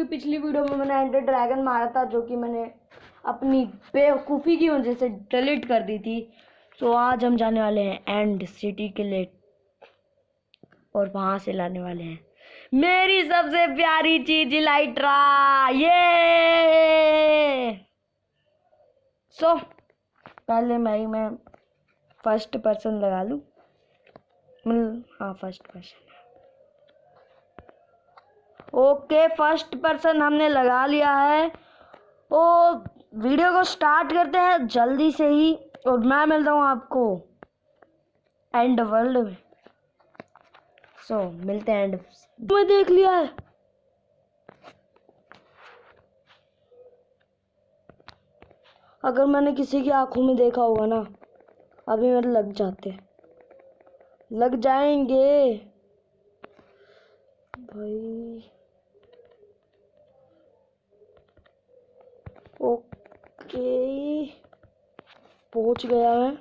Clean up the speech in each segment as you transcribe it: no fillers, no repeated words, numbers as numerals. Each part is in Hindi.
पिछली वीडियो में मैंने एंडर ड्रैगन मारा था, जो कि मैंने अपनी बेवकूफ़ी की वजह से डिलीट कर दी थी। तो आज हम जाने वाले हैं एंड सिटी के लिए और वहां से लाने वाले हैं मेरी सबसे प्यारी चीज इलाइट्रा। ये पहले मैं फर्स्ट पर्सन लगा लूं। हाँ, first person. Okay, first person हमने लगा लिया है। तो वीडियो को स्टार्ट करते हैं जल्दी से ही, और मैं मिलता हूँ आपको एंड वर्ल्ड में। मिलते हैं एंड। मैं देख लिया है। अगर मैंने किसी की आंखों में देखा होगा ना, अभी मेरे लग जाएंगे भाई। ओके, पहुंच गया है।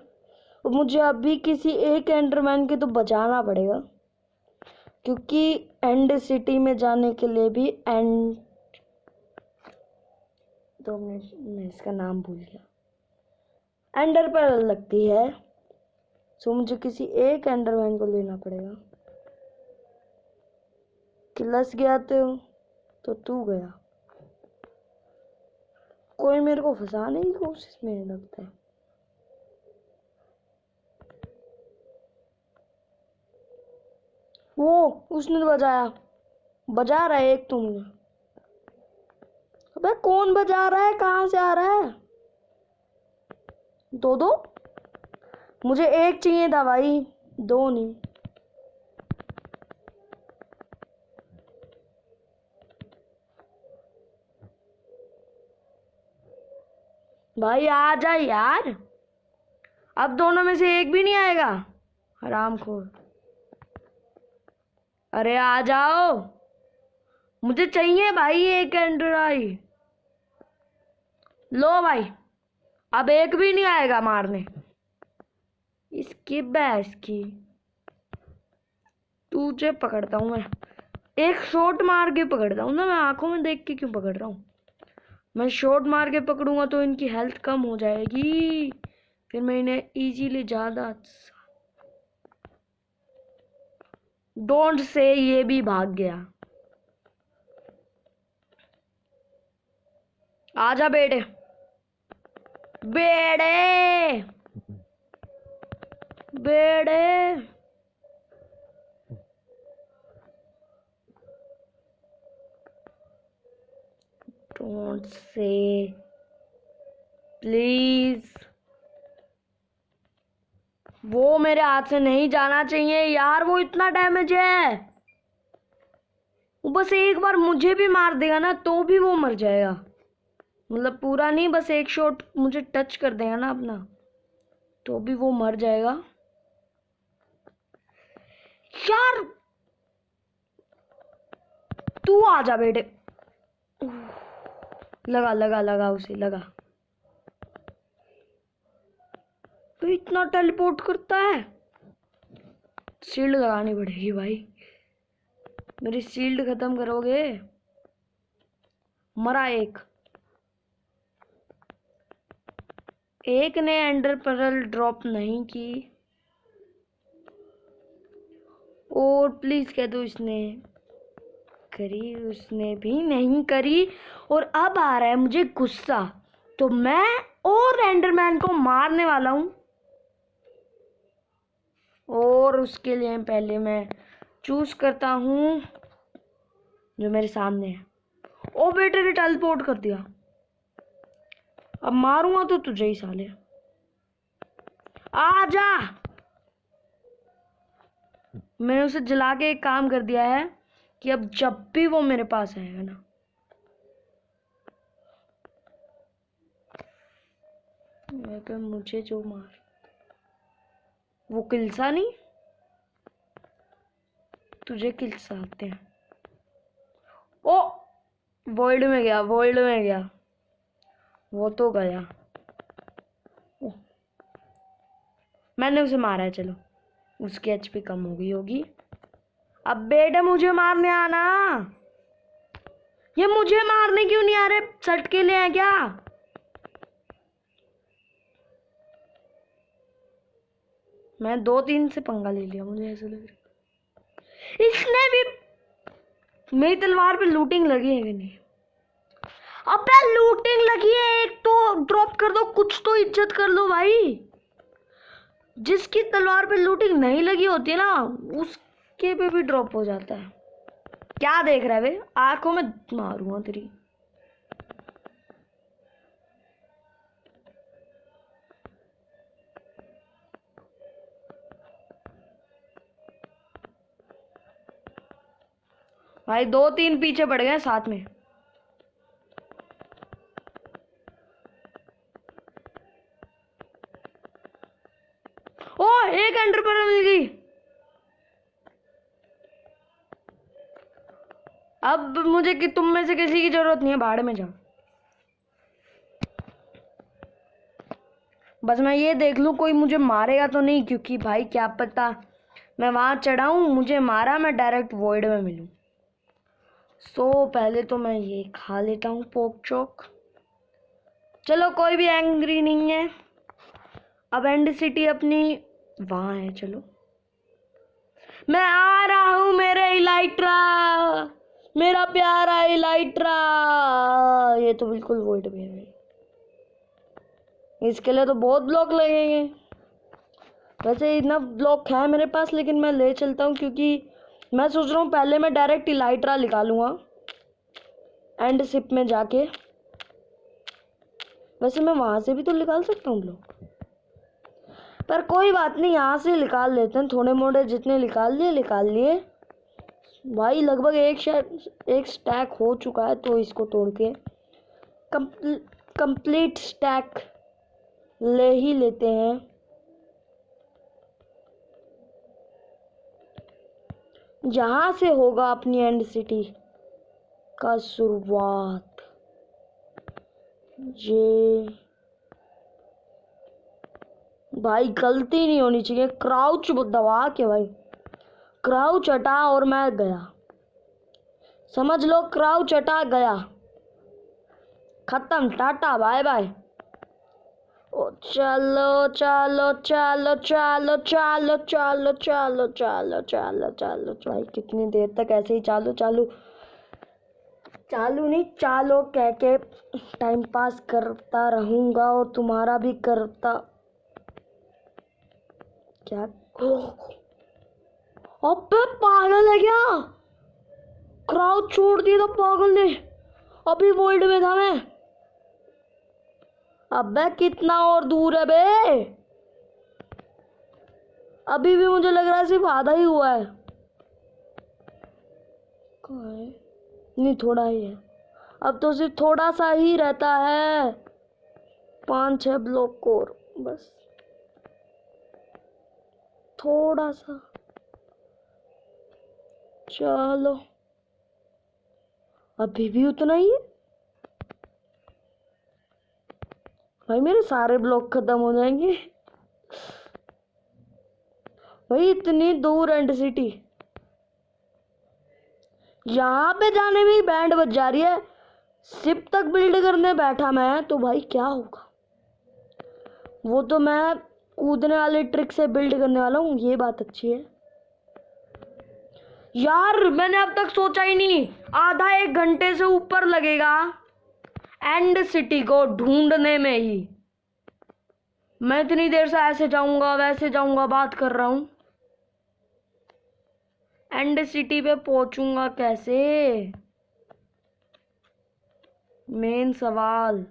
और मुझे अभी किसी एक एंडरमैन के तो बचाना पड़ेगा, क्योंकि एंड सिटी में जाने के लिए भी तो मैं इसका नाम भूल गया, एंडर पर लगती है। मुझे किसी एक एंडरमैन को लेना पड़ेगा। किलस गया तो तू गया। कोई मेरे को फंसाने की कोशिश में लगता है। वो उसने बजा रहा है एक। तुम अबे कौन बजा रहा है? कहाँ से आ रहा है? दो मुझे एक चाहिए था भाई, दो नहीं। भाई आ जा यार, अब दोनों में से एक भी नहीं आएगा। हरामखोर, अरे आ जाओ, मुझे चाहिए भाई एक एंड्रॉइड। लो भाई, अब एक भी नहीं आएगा मारने। इसकी बैस की तुझे पकड़ता हूँ मैं। एक शॉट मार के पकड़ता हूँ ना मैं, आंखों में देख के क्यों पकड़ रहा हूँ? मैं शॉट मार के पकड़ूंगा तो इनकी हेल्थ कम हो जाएगी, फिर मैं इन्हें इजीली ज्यादा। डोंट से ये भी भाग गया। आजा बेटे, बेड़े बेड़े। डोंट से प्लीज, वो मेरे हाथ से नहीं जाना चाहिए यार। वो इतना डैमेज है, वो बस एक बार मुझे भी मार देगा ना तो भी वो मर जाएगा। मतलब पूरा नहीं, बस एक शॉट मुझे टच कर देगा ना अपना, तो भी वो मर जाएगा यार। तू आजा बेटे, लगा उसे लगा। तो इतना टेलीपोर्ट करता है। शील्ड लगानी पड़ेगी भाई, मेरी शील्ड खत्म करोगे। मरा एक ने एंडर पर्ल ड्रॉप नहीं की, और प्लीज कह दो इसने करी। उसने भी नहीं करी, और अब आ रहा है मुझे गुस्सा, तो मैं और एंडरमैन को मारने वाला हूं। और उसके लिए पहले मैं चूज करता हूं जो मेरे सामने है। ओ बेटे ने टेलीपोर्ट कर दिया, अब मारूंगा तो तुझे ही साले। आजा, मैंने उसे जला के एक काम कर दिया है कि अब जब भी वो मेरे पास आएगा ना, अगर मुझे जो मार, वो किल्सा नहीं, तुझे किल्सा आते हैं। ओ वॉइड में गया, वो तो गया। मैंने उसे मारा है, चलो उसकी एचपी कम हो गई होगी। अब बेटे मुझे मारने आना, ये मुझे मारने क्यों नहीं आ रहे? सट के लिए हैं क्या? मैं 2-3 से पंगा ले लिया, मुझे ऐसा लग रहा। इसने भी मेरी तलवार पे लूटिंग लगी है कि नहीं? अबे लूटिंग लगी है एक तो ड्रॉप कर दो, कुछ तो इज्जत कर लो भाई। जिसकी तलवार पे लूटिंग नहीं लगी होती है ना, उसके पे भी ड्रॉप हो जाता है। क्या देख रहा है बे? आंखों में मारूंगा तेरी। भाई 2-3 पीछे पड़ गए साथ में। ओ एक एंडर पर मिल गई। अब मुझे कि तुम में से किसी की जरूरत नहीं है, भाड़ में जाओ। बस मैं ये देख लूं कोई मुझे मारेगा तो नहीं, क्योंकि भाई क्या पता मैं वहां चढ़ा हूं, मुझे मारा, मैं डायरेक्ट वॉइड में मिलूं। पहले तो मैं ये खा लेता हूँ पोक चौक। चलो कोई भी एंग्री नहीं है। अब एंड सिटी अपनी वहां है। चलो मैं आ रहा हूं मेरे इलाइट्रा, मेरा प्यारा इलाइट्रा। ये तो बिल्कुल वॉइड में है, इसके लिए तो बहुत ब्लॉक लगेंगे। वैसे इतना ब्लॉक है मेरे पास, लेकिन मैं ले चलता हूँ, क्योंकि मैं सोच रहा हूँ पहले मैं डायरेक्ट इलाइट्रा निकालूंगा एंड सिप में जाके। वैसे मैं वहां से भी तो निकाल सकता हूँ ब्लॉक, पर कोई बात नहीं, यहाँ से निकाल लेते हैं। थोड़े मोड़े जितने निकाल लिए भाई। लगभग एक स्टैक हो चुका है, तो इसको तोड़ के कंप्लीट स्टैक ले ही लेते हैं। यहाँ से होगा अपनी एंड सिटी का शुरुआत। ये भाई गलती नहीं होनी चाहिए। क्राउच दबा के भाई, क्राउच हटा और मैं गया, समझ लो क्राउच हटा गया, खत्म, टाटा बाय बाय। ओ चलो चलो चलो चलो चलो चलो चलो चलो चलो चलो भाई, कितनी देर तक ऐसे ही चालू चालू चालू नहीं चालो कह के टाइम पास करता रहूंगा, और तुम्हारा भी करता। क्या अबे पागल है क्या? क्राउड छोड़ दिया था पागल ने, अभी वोल्ड में था मैं। अबे कितना और दूर है बे? अभी भी मुझे लग रहा है सिर्फ आधा ही हुआ है। कहाँ है? नहीं थोड़ा ही है, अब तो सिर्फ थोड़ा सा ही रहता है। 5-6 ब्लॉक और बस, थोड़ा सा। चलो अभी भी उतना ही है भाई, मेरे सारे ब्लॉक खत्म हो जाएंगे भाई। इतनी दूर एंड सिटी, यहाँ पे जाने में ही बैंड बज जा रही है। सिप तक बिल्ड करने बैठा मैं, तो भाई क्या होगा? वो तो मैं कूदने वाले ट्रिक से बिल्ड करने वाला हूँ, ये बात अच्छी है यार। मैंने अब तक सोचा ही नहीं, आधा 1 घंटे से ऊपर लगेगा एंड सिटी को ढूंढने में ही। मैं इतनी देर से ऐसे जाऊंगा वैसे जाऊंगा बात कर रहा हूं, एंड सिटी पे पहुंचूंगा कैसे? मेन सवाल,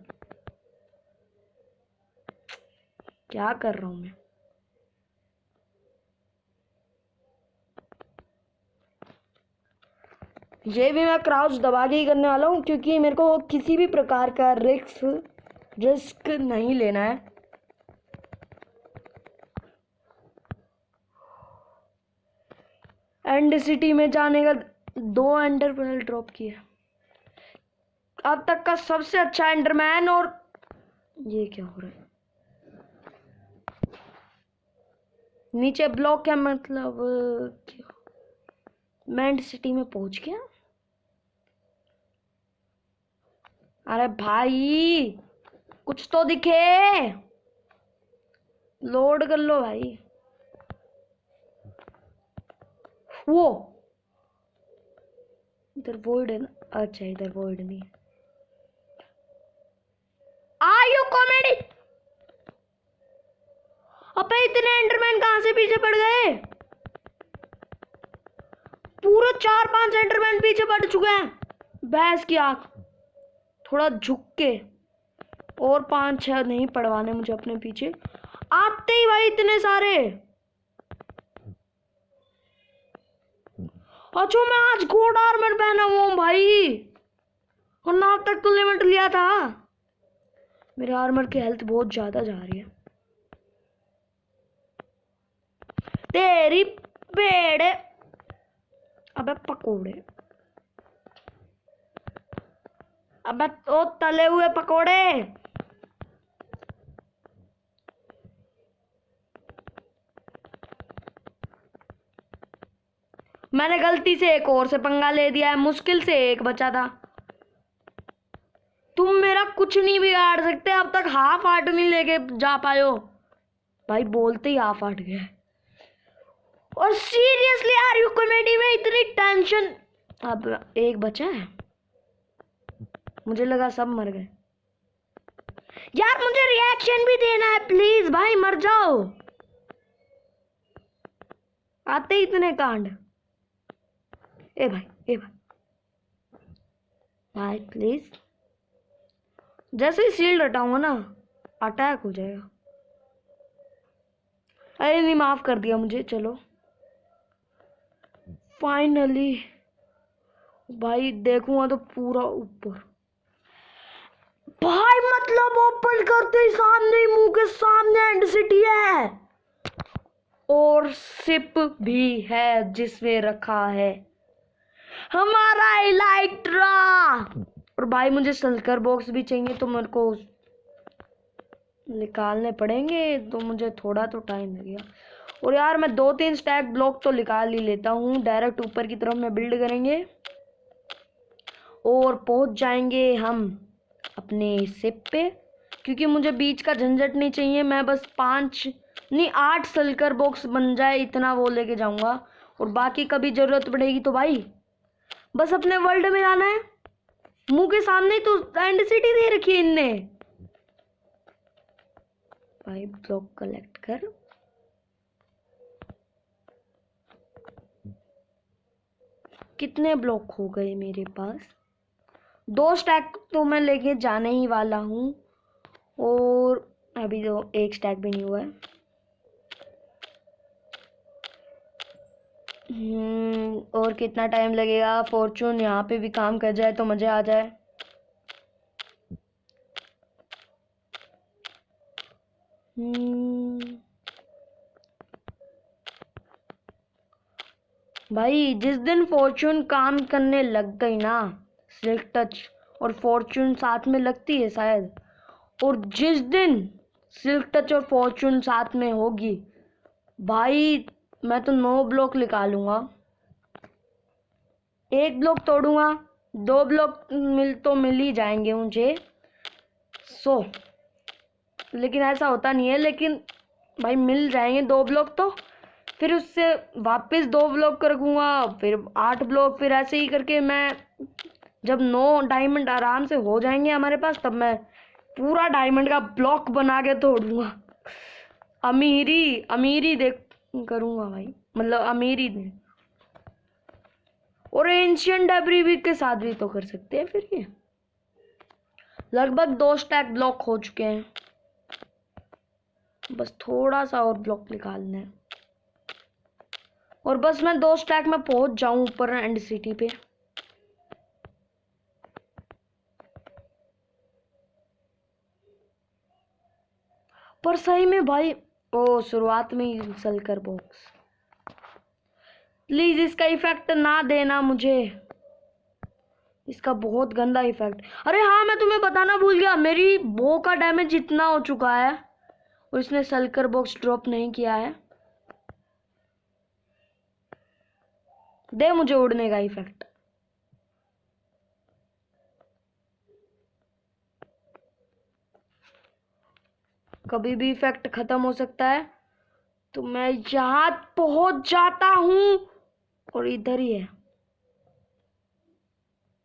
क्या कर रहा हूं मैं? ये भी मैं क्राउच दबा के ही करने वाला हूँ, क्योंकि मेरे को किसी भी प्रकार का रिस्क नहीं लेना है। एंड सिटी में जाने का 2 एंडर पर्ल ड्रॉप किया अब तक का सबसे अच्छा एंडरमैन। और ये क्या हो रहा है? नीचे ब्लॉक है, मतलब क्या? मैं एंड सिटी में पहुंच गया। अरे भाई कुछ तो दिखे, लोड कर लो भाई। वो इधर वॉइड है ना, अच्छा इधर वॉइड नहीं। आयु कॉमेडी, अबे इतने एंडरमैन कहां से पीछे पड़ गए? पूरे 4-5 एंडरमैन पीछे पड़ चुके हैं। भैंस की आंख, थोड़ा झुक के, और 5-6 नहीं पड़वाने मुझे अपने पीछे। आते ही भाई इतने सारे। अच्छा मैं आज गोल्ड आर्मर पहना हुआ हूँ भाई, और ना अब तक तो लिमिट लिया था। मेरे आर्मर की हेल्थ बहुत ज्यादा जा रही है। तेरी पेड़, अबे पकोड़े, अबे तो तले हुए पकोड़े। मैंने गलती से एक और से पंगा ले दिया है, मुश्किल से एक बचा था। तुम मेरा कुछ नहीं बिगाड़ सकते, अब तक हाफ हार्ट नहीं लेके जा पाए हो भाई, बोलते ही हाफ हार्ट गया। और सीरियसली यार यू कॉमेडी में इतनी टेंशन। अब एक बचा है, मुझे लगा सब मर गए। यार मुझे रिएक्शन भी देना है प्लीज भाई, मर जाओ। आते ही इतने कांड। ए भाई भाई प्लीज, जैसे ही शील्ड हटाऊंगा ना अटैक हो जाएगा। अरे नहीं, माफ कर दिया मुझे। चलो फाइनली भाई देखूंगा तो पूरा ऊपर। भाई मतलब ओपन करते ही सामने ही, मुंह के सामने एंड सिटी है, और सिप भी है जिसमें रखा है हमारा इलाइट्रा। और भाई मुझे सल्कर बॉक्स भी चाहिए, तो मेरे को निकालने पड़ेंगे, तो मुझे थोड़ा तो टाइम लगेगा। और यार मैं 2-3 स्टैक ब्लॉक तो निकाल ही लेता हूँ। डायरेक्ट ऊपर की तरफ में बिल्ड करेंगे और पहुंच जाएंगे हम अपने शिप पे, क्योंकि मुझे बीच का झंझट नहीं चाहिए। मैं बस 5 नहीं 8 सल्कर बॉक्स बन जाए इतना वो लेके जाऊंगा, और बाकी कभी जरूरत पड़ेगी तो भाई बस अपने वर्ल्ड में आना है। मुंह के सामने तो एंड सिटी दे रखी है इनने। भाई ब्लॉक कलेक्ट कर। कितने ब्लॉक हो गए मेरे पास? 2 स्टैक तो मैं लेके जाने ही वाला हूँ, और अभी तो 1 स्टैक भी नहीं हुआ है। और कितना टाइम लगेगा? फॉर्चून यहाँ पे भी काम कर जाए तो मजा आ जाए। भाई जिस दिन फॉर्चून काम करने लग गई ना, सिल्क टच और फॉर्चून साथ में लगती है शायद, और जिस दिन सिल्क टच और फॉर्चून साथ में होगी भाई, मैं तो 9 ब्लॉक निकालूंगा। 1 ब्लॉक तोड़ूंगा, 2 ब्लॉक मिल ही जाएंगे मुझे। लेकिन ऐसा होता नहीं है, लेकिन भाई मिल जाएंगे 2 ब्लॉक तो फिर उससे वापस 2 ब्लॉक रखूंगा, फिर 8 ब्लॉक, फिर ऐसे ही करके मैं जब 9 डायमंड आराम से हो जाएंगे हमारे पास, तब मैं पूरा डायमंड का ब्लॉक बना के तोड़ूंगा। अमीरी अमीरी देख करूंगा भाई, मतलब अमीरी दे। और एंशियंट डेब्री भी के साथ भी तो कर सकते हैं फिर ये। लगभग 2 स्टैक ब्लॉक हो चुके हैं, बस थोड़ा सा और ब्लॉक निकालना है, और बस मैं 2 स्टैक में पहुंच जाऊं ऊपर एंड सिटी पे। पर सही में भाई, ओ शुरुआत में ही सल्कर बॉक्स, प्लीज इसका इफेक्ट ना देना मुझे, इसका बहुत गंदा इफेक्ट। अरे हाँ मैं तुम्हें बताना भूल गया, मेरी बो का डैमेज इतना हो चुका है और इसने सल्कर बॉक्स ड्रॉप नहीं किया है। दे मुझे उड़ने का इफेक्ट। कभी भी इफेक्ट खत्म हो सकता है। तो मैं यहाँ पहुंच जाता हूँ और इधर ही है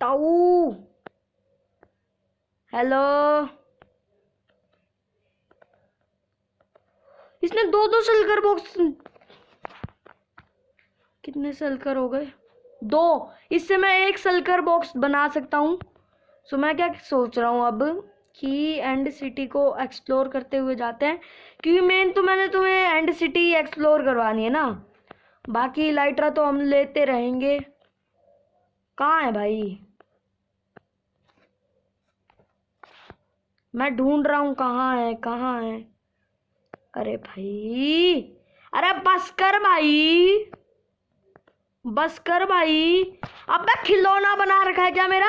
ताऊ। हेलो। इसने दो दो सल्कर बॉक्स, कितने सल्कर हो गए? 2। इससे मैं एक सल्कर बॉक्स बना सकता हूँ। सो मैं क्या सोच रहा हूँ अब कि एंड सिटी को एक्सप्लोर करते हुए जाते हैं, क्योंकि मेन तो मैंने तुम्हें एंड सिटी एक्सप्लोर करवानी है ना, बाकी लाइटरा तो हम लेते रहेंगे। कहाँ है भाई? मैं ढूंढ रहा हूँ, कहाँ है कहाँ है? अरे भाई, अरे बस कर भाई, बस कर भाई। अब मैं खिलौना बना रखा है क्या मेरा?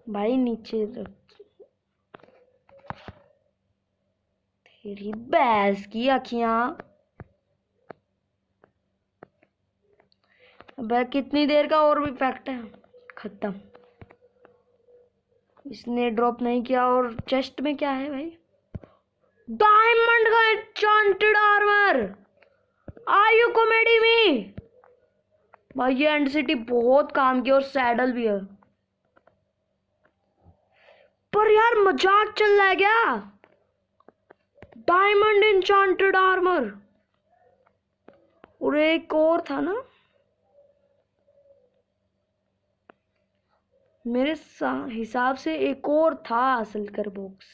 भाई नीचे तेरी भैंस की अखियां। अब कितनी देर का और भी इफेक्ट है? खत्म। इसने ड्रॉप नहीं किया। और चेस्ट में क्या है भाई? डायमंड का enchanted armour. Are you comedy में? भाई ये एंड सिटी बहुत काम की, और सैडल भी है। पर यार मजाक चल रहा है क्या? Diamond enchanted armour. और एक और था ना मेरे हिसाब से, एक और था सल्कर बॉक्स,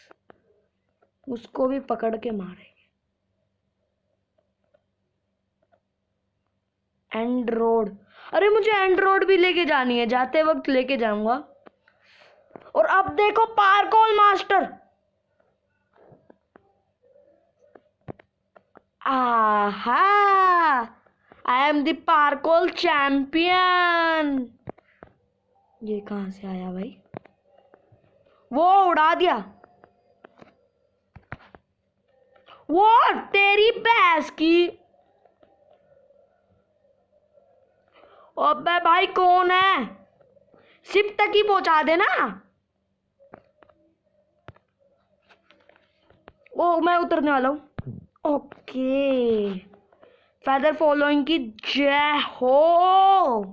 उसको भी पकड़ के मारेंगे। एंड रोड, अरे मुझे एंड रोड भी लेके जानी है, जाते वक्त लेके जाऊंगा। और अब देखो पार्कोल मास्टर। आहा, आई एम द पार्कोल चैंपियन। ये कहां से आया भाई? वो उड़ा दिया। वो तेरी भैंस की। अबे भाई कौन है? शिप तक ही पहुंचा देना। ओ मैं उतरने वाला हूँ। ओके, फेदर फॉलोइंग की जय हो।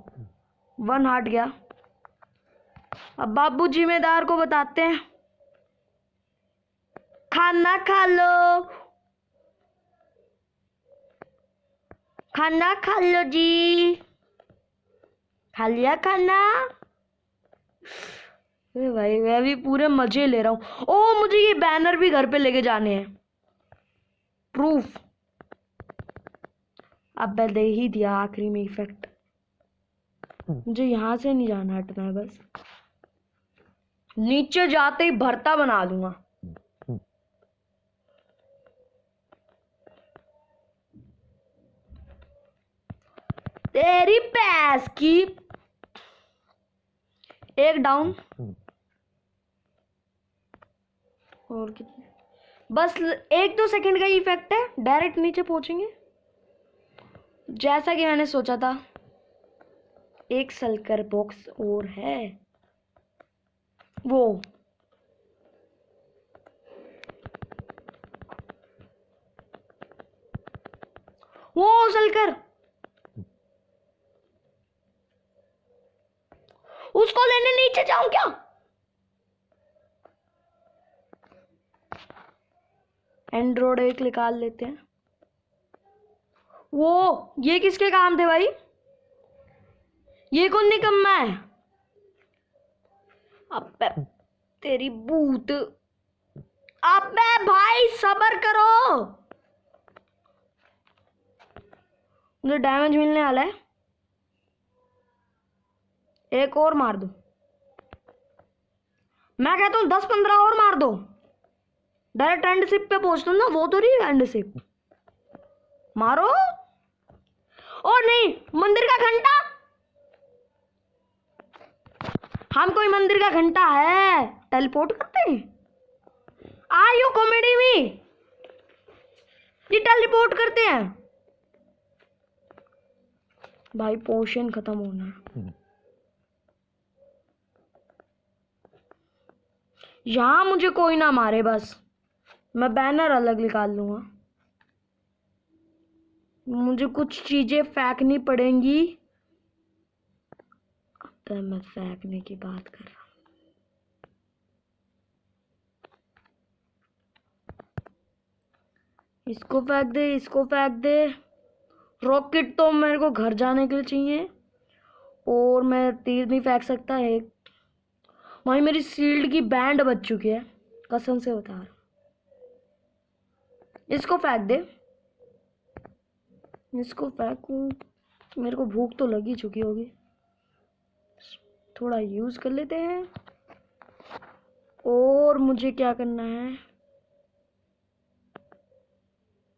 1 हार्ट गया। अब बाबू जिम्मेदार को बताते हैं, खाना खा लो, खाना खा लो जी। खा लिया खाना? अरे भाई मैं भी पूरे मजे ले रहा हूँ। ओ मुझे ये बैनर भी घर पे लेके जाने हैं, प्रूफ। अब मैं दे ही दिया आखिरी में इफेक्ट। मुझे यहाँ से नहीं जाना, हटना है बस। नीचे जाते ही भरता बना दूंगा। तेरी भैंस की। एक डाउन। और कितने? बस 1-2 सेकंड का इफेक्ट है, डायरेक्ट नीचे पहुंचेंगे जैसा कि मैंने सोचा था। एक सल्कर बॉक्स और है। वो सल्कर, उसको लेने नीचे जाऊं क्या? एंड्रॉइड एक निकाल लेते हैं। वो ये किसके काम थे भाई? ये कौन निकम्मा है? अबे तेरी भूत। अबे भाई सबर करो, मुझे डैमेज मिलने वाला है। एक और मार दो। मैं कहता हूँ 10-15 और मार दो, डायरेक्ट एंड शिप पे पहुंच दो ना। वो तो नहीं एंड शिप। मारो। और नहीं, मंदिर का घंटा। हम कोई मंदिर का घंटा है टेलीपोर्ट करते हैं? आर यू कॉमेडी में? ये टेलीपोर्ट करते हैं भाई। पोशन खत्म होना है। यहाँ मुझे कोई ना मारे, बस मैं बैनर अलग निकाल लूंगा। मुझे कुछ चीजें फेंकनी पड़ेंगी। अब मैं फेंकने की बात कर रहा हूँ। इसको फेंक दे, इसको फेंक दे। रॉकेट तो मेरे को घर जाने के लिए चाहिए, और मैं तीर नहीं फेंक सकता। एक भाई मेरी शील्ड की बैंड बच चुकी है, कसम से बता रहा हूं। इसको फेंक दे, इसको फेंकूं। मेरे को भूख तो लगी चुकी होगी, थोड़ा यूज कर लेते हैं। और मुझे क्या करना है,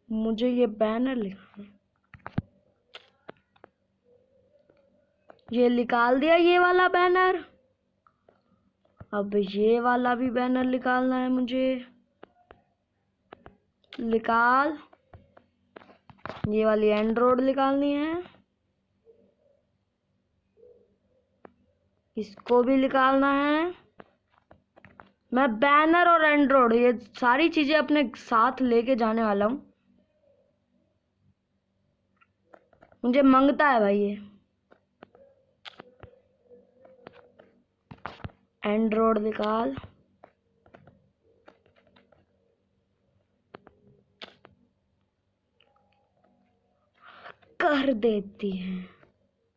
मुझे ये बैनर लिखना है। ये निकाल दिया, ये वाला बैनर। अब ये वाला भी बैनर निकालना है मुझे। निकाल, ये वाली एंड रोड निकालनी है, इसको भी निकालना है। मैं बैनर और एंड रोड ये सारी चीजें अपने साथ लेके जाने वाला हूँ। मुझे मांगता है भाई ये एंड रोड निकाल। कर देती है,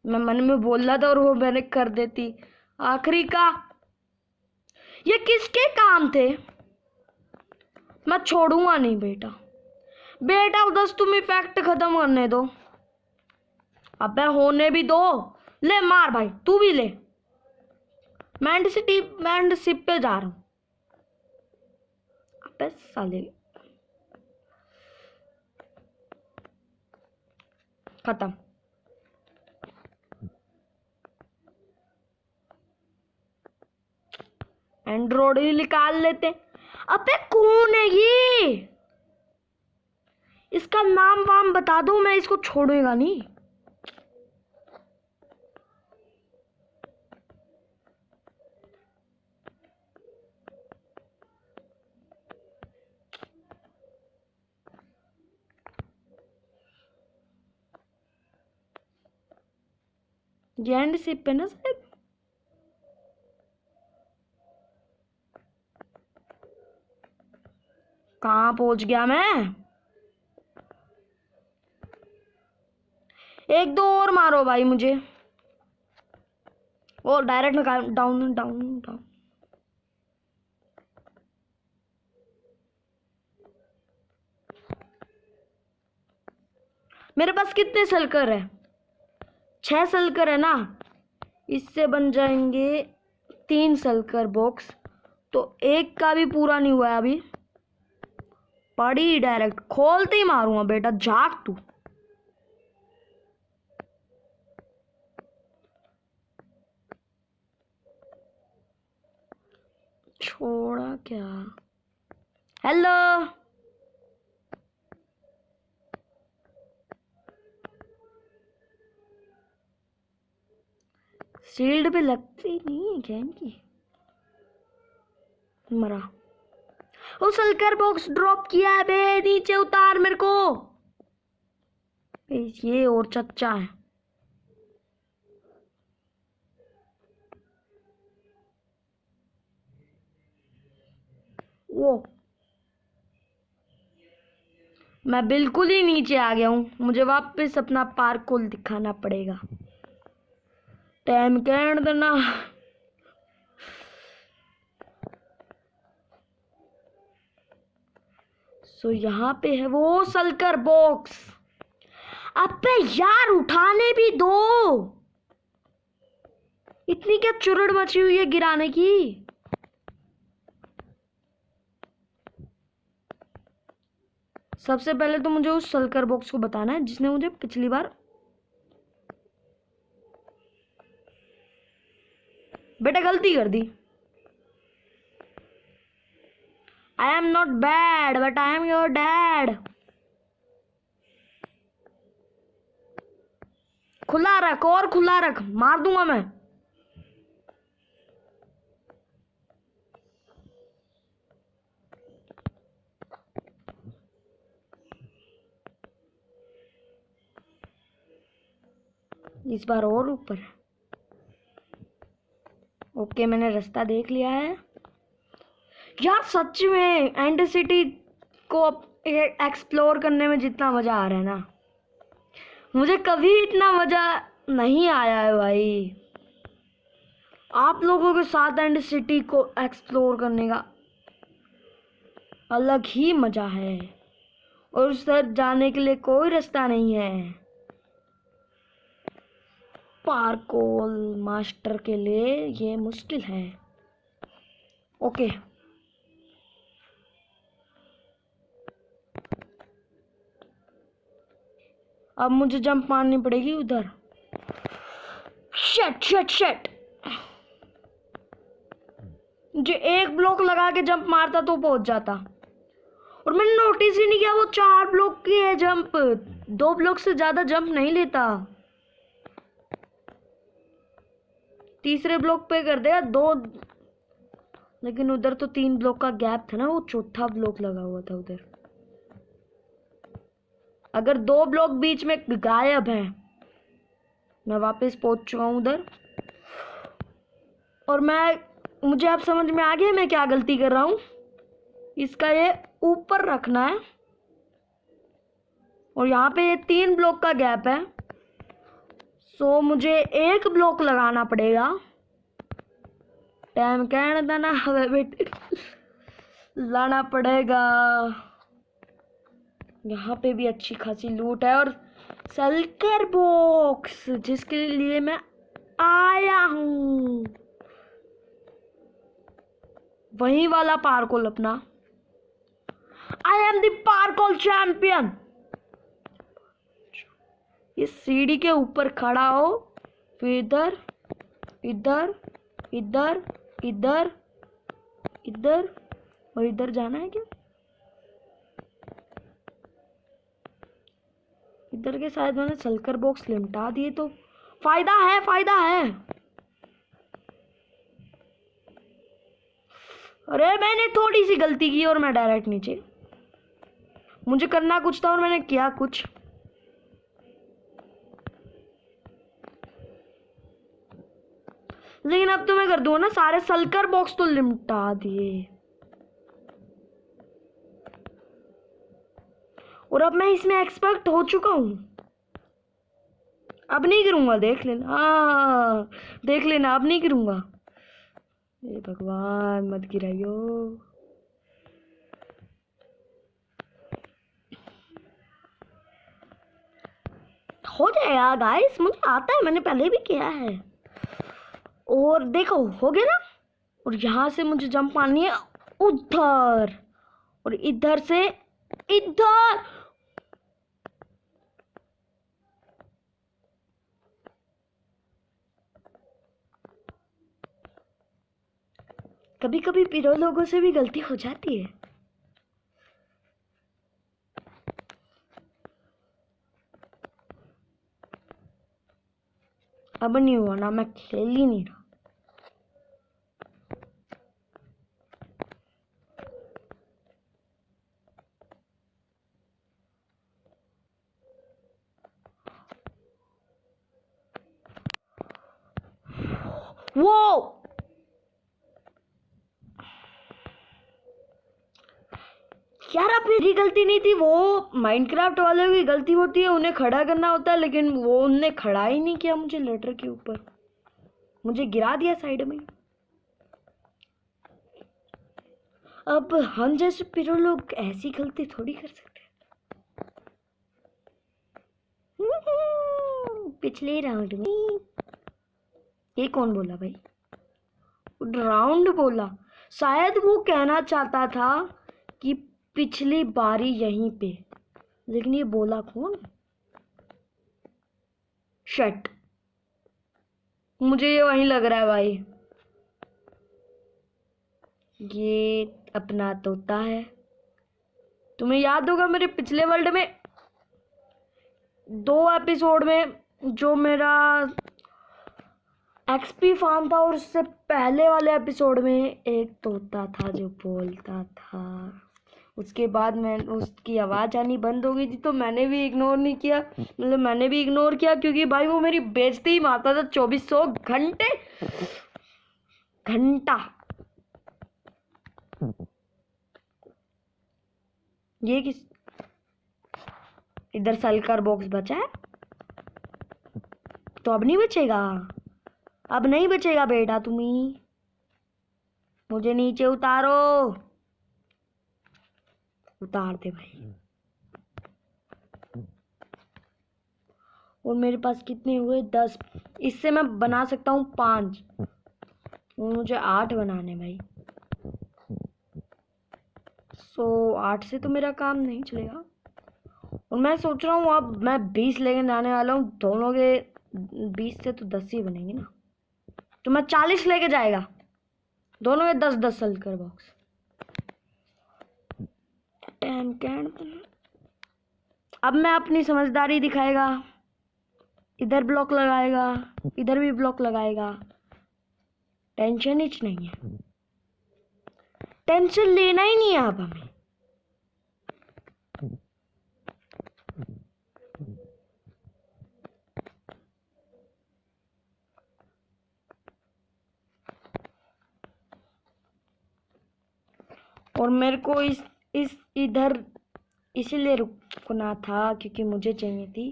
मैं मन में बोल रहा था और वो मैंने कर देती। आखिरी का ये किसके काम थे? मैं छोड़ूंगा नहीं बेटा। बेटा उधर तुम इफेक्ट खत्म करने दो। अबे होने भी दो। ले मार भाई, तू भी ले। मैंडशिप पे जा रहा हूं। अबे साले, खत्म। एंड्रॉइड ही निकाल लेते। अबे कौन है ये? इसका नाम वाम बता दो, मैं इसको छोड़ूंगा नहीं। एंड शिप पे ना साहब। कहाँ पहुंच गया मैं? एक दो और मारो भाई मुझे। वो डायरेक्ट डाउन डाउन डाउन। मेरे पास कितने सल्कर है? 6 सल्कर है ना, इससे बन जाएंगे 3 सल्कर बॉक्स। तो एक का भी पूरा नहीं हुआ है अभी। पड़ी डायरेक्ट खोलते ही मारूंगा बेटा, जाग तू। छोड़ा क्या? हेलो, शील्ड पे लगती नहीं है क्या इनकी? मरा। वो सल्कर बॉक्स ड्रॉप किया है बे, नीचे उतार मेरे को। ये और चच्चा है। वो मैं बिल्कुल ही नीचे आ गया हूँ, मुझे वापस अपना पार्क को दिखाना पड़ेगा। टाइम कहने देना। सो यहाँ पे है वो सल्कर बॉक्स। अबे यार उठाने भी दो। इतनी क्या चुरड़ मची हुई है गिराने की? सबसे पहले तो मुझे उस सल्कर बॉक्स को बताना है जिसने मुझे पिछली बार। बेटा गलती कर दी। I am not bad but I am your dad. खुला रख और खुला रख, मार दूंगा मैं। इस बार और ऊपर। ओके, मैंने रास्ता देख लिया है। यार सच में एंड सिटी को एक्सप्लोर करने में जितना मजा आ रहा है ना, मुझे कभी इतना मजा नहीं आया है भाई। आप लोगों के साथ एंड सिटी को एक्सप्लोर करने का अलग ही मजा है, और उस तरफ जाने के लिए कोई रास्ता नहीं है। पार्कोर मास्टर के लिए ये मुश्किल है। ओके, अब मुझे जंप मारनी पड़ेगी उधर। शिट शिट शिट, मुझे एक ब्लॉक लगा के जंप मारता तो पहुंच जाता, और मैंने नोटिस ही नहीं किया वो 4 ब्लॉक की है जंप। 2 ब्लॉक से ज्यादा जंप नहीं लेता। तीसरे ब्लॉक पे कर दिया 2, लेकिन उधर तो 3 ब्लॉक का गैप था ना, वो चौथा ब्लॉक लगा हुआ था उधर। अगर 2 ब्लॉक बीच में गायब है, मैं वापस पहुंच चुका हूं उधर। और मुझे अब समझ में आ गया मैं क्या गलती कर रहा हूं। इसका ये ऊपर रखना है, और यहाँ पे ये 3 ब्लॉक का गैप है, सो मुझे 1 ब्लॉक लगाना पड़ेगा। टाइम कहना था ना बेटे, लाना पड़ेगा। यहाँ पे भी अच्छी खासी लूट है, और सल्कर बॉक्स जिसके लिए मैं आया हूँ, वही वाला पार्कोल अपना। I am the parkour champion. इस सीढ़ी के ऊपर खड़ा हो, फिर इधर इधर इधर इधर इधर और इधर जाना है क्या? इधर के शायद मैंने सल्कर बॉक्स लिमटा दिए, तो फायदा है, फायदा है। अरे मैंने थोड़ी सी गलती की और मैं डायरेक्ट नीचे। मुझे करना कुछ था और मैंने किया कुछ। लेकिन अब तो मैं कर दूंगा ना, सारे सल्कर बॉक्स तो लिमटा दिए, और अब मैं इसमें एक्सपर्ट हो चुका हूं। अब नहीं करूंगा, देख लेना। हाँ देख लेना, अब नहीं करूंगा। हे भगवान मत गिराइयो। हो जाएगा गाइस, मुझे आता है, मैंने पहले भी किया है। और देखो हो गया ना। और यहाँ से मुझे जंप मारनी है उधर, और इधर से इधर। कभी कभी पिरो लोगों से भी गलती हो जाती है। अब नहीं हुआ ना, मैं खेल ही नहीं रहा। वो यार, अब मेरी गलती नहीं थी, वो माइनक्राफ्ट वालों की गलती होती है, उन्हें खड़ा करना होता है, लेकिन वो उनने खड़ा ही नहीं किया मुझे लेटर के ऊपर, मुझे गिरा दिया साइड में। अब हम जैसे पिरो लोग ऐसी गलती थोड़ी कर सकते। पिछले राउंड में ये कौन बोला भाई? राउंड बोला, शायद वो कहना चाहता था कि पिछली बारी यहीं पे, लेकिन ये बोला कौन? शट, मुझे ये वहीं लग रहा है भाई। ये अपना तोता है। तुम्हें याद होगा मेरे पिछले वर्ल्ड में 2 एपिसोड में जो मेरा एक्सपी फार्म था, और उससे पहले वाले एपिसोड में एक तोता था जो बोलता था। उसके बाद मैं उसकी आवाज़ आनी बंद हो गई थी, तो मैंने भी इग्नोर नहीं किया, मतलब मैंने भी इग्नोर किया, क्योंकि भाई वो मेरी बेइज्जती ही मारता था 2400 घंटा। ये किस इधर सल्कर बॉक्स बचा है, तो अब नहीं बचेगा, अब नहीं बचेगा बेटा, तुम्ही मुझे नीचे उतारो, उतार दे भाई। और मेरे पास कितने हुए? 10। इससे मैं बना सकता हूँ 5, और मुझे 8 बनाने भाई। 8 से तो मेरा काम नहीं चलेगा। और मैं सोच रहा हूँ अब मैं 20 लेके जाने वाला हूँ, दोनों के 20 से तो 10 ही बनेंगे ना, तो मैं 40 लेके जाएगा, दोनों के 10-10 सल्कर बॉक्स। अब मैं अपनी समझदारी दिखाएगा, इधर ब्लॉक लगाएगा, इधर भी ब्लॉक लगाएगा, टेंशन ही नहीं है, टेंशन लेना ही नहीं है अब हमें। और मेरे को इस इधर इसीलिए रुकना था क्योंकि मुझे चाहिए थी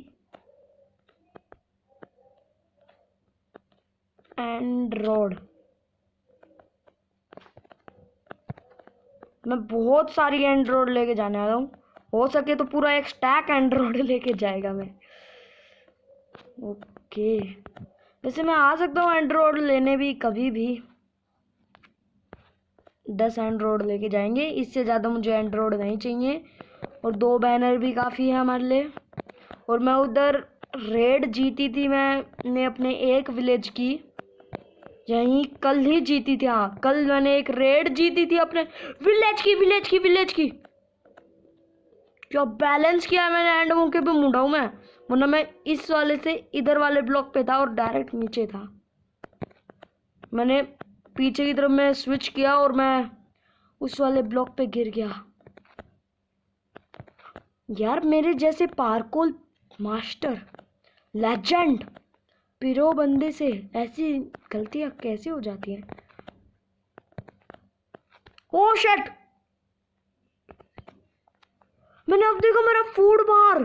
एंड्रॉयड। मैं बहुत सारी एंड्रॉयड लेके जाने वाला हूँ, हो सके तो पूरा एक स्टैक एंड्रॉयड लेके जाएगा मैं। ओके, वैसे मैं आ सकता हूँ एंड्रॉयड लेने भी कभी भी। 10 एंड्रॉयड लेके जाएंगे, इससे ज़्यादा मुझे एंड्रॉयड नहीं चाहिए, और 2 बैनर भी काफ़ी है हमारे लिए। और मैं उधर रेड जीती थी, मैंने अपने एक विलेज की, यहीं कल ही जीती थी। हाँ, कल मैंने एक रेड जीती थी अपने विलेज की। क्या बैलेंस किया मैंने एंड मौके पे मुड़ा हूँ मैं, वरना मैं इस वाले से इधर वाले ब्लॉक पे था और डायरेक्ट नीचे था। मैंने पीछे की तरफ में स्विच किया और मैं उस वाले ब्लॉक पे गिर गया। यार मेरे जैसे पार्कोर मास्टर लेजेंड पिरो बंदे से ऐसी गलतियां कैसे हो जाती हैं? ओह शिट, मैंने अब देखा मेरा फूड बार।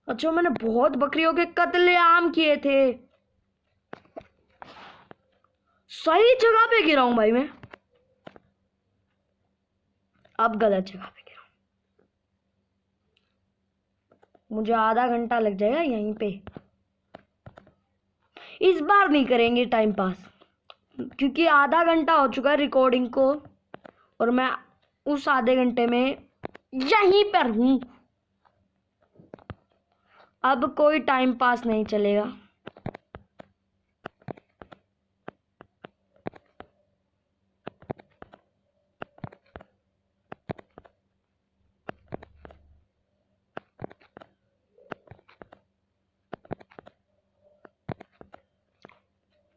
अच्छा, मैंने बहुत बकरियों के कत्लेआम किए थे। सही जगह पे गिरा हूं भाई मैं, अब गलत जगह पे गिरा हूं। मुझे आधा घंटा लग जाएगा यहीं पे। इस बार नहीं करेंगे टाइम पास, क्योंकि आधा घंटा हो चुका है रिकॉर्डिंग को, और मैं उस आधे घंटे में यहीं पर हूं। अब कोई टाइम पास नहीं चलेगा।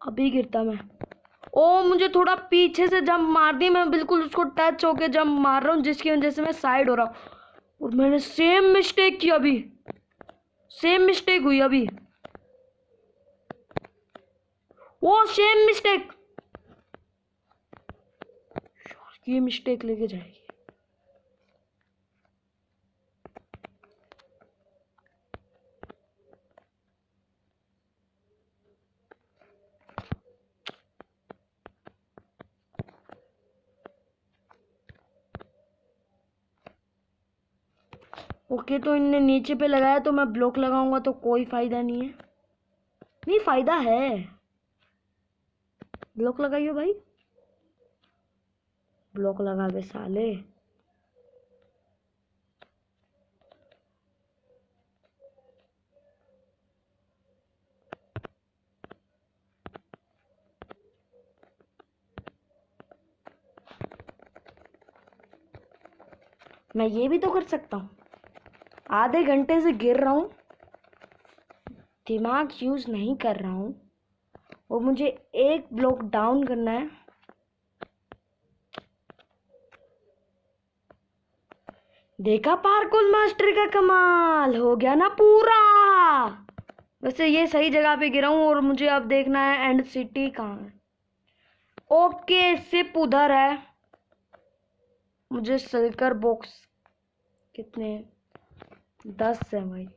अभी गिरता मैं। ओ, मुझे थोड़ा पीछे से जंप मार दी, मैं बिल्कुल उसको टच होके जंप मार रहा हूँ, जिसकी वजह से मैं साइड हो रहा हूँ। और मैंने सेम मिस्टेक की, अभी सेम मिस्टेक हुई अभी। वो सेम मिस्टेक, ये मिस्टेक लेके जाएगी। ओके, तो इनने नीचे पे लगाया, तो मैं ब्लॉक लगाऊंगा तो कोई फायदा नहीं है। नहीं, फायदा है, ब्लॉक लगाइयो भाई, ब्लॉक लगा दे साले। मैं ये भी तो कर सकता हूँ, आधे घंटे से गिर रहा हूँ, दिमाग यूज नहीं कर रहा हूँ, और मुझे एक ब्लॉक डाउन करना है। देखा पार्कोर मास्टर का कमाल, हो गया ना पूरा। वैसे ये सही जगह पे गिरा हूँ और मुझे अब देखना है एंड सिटी कहाँ है। ओके सिप उधर है। मुझे सल्कर बॉक्स कितने 10 है भाई,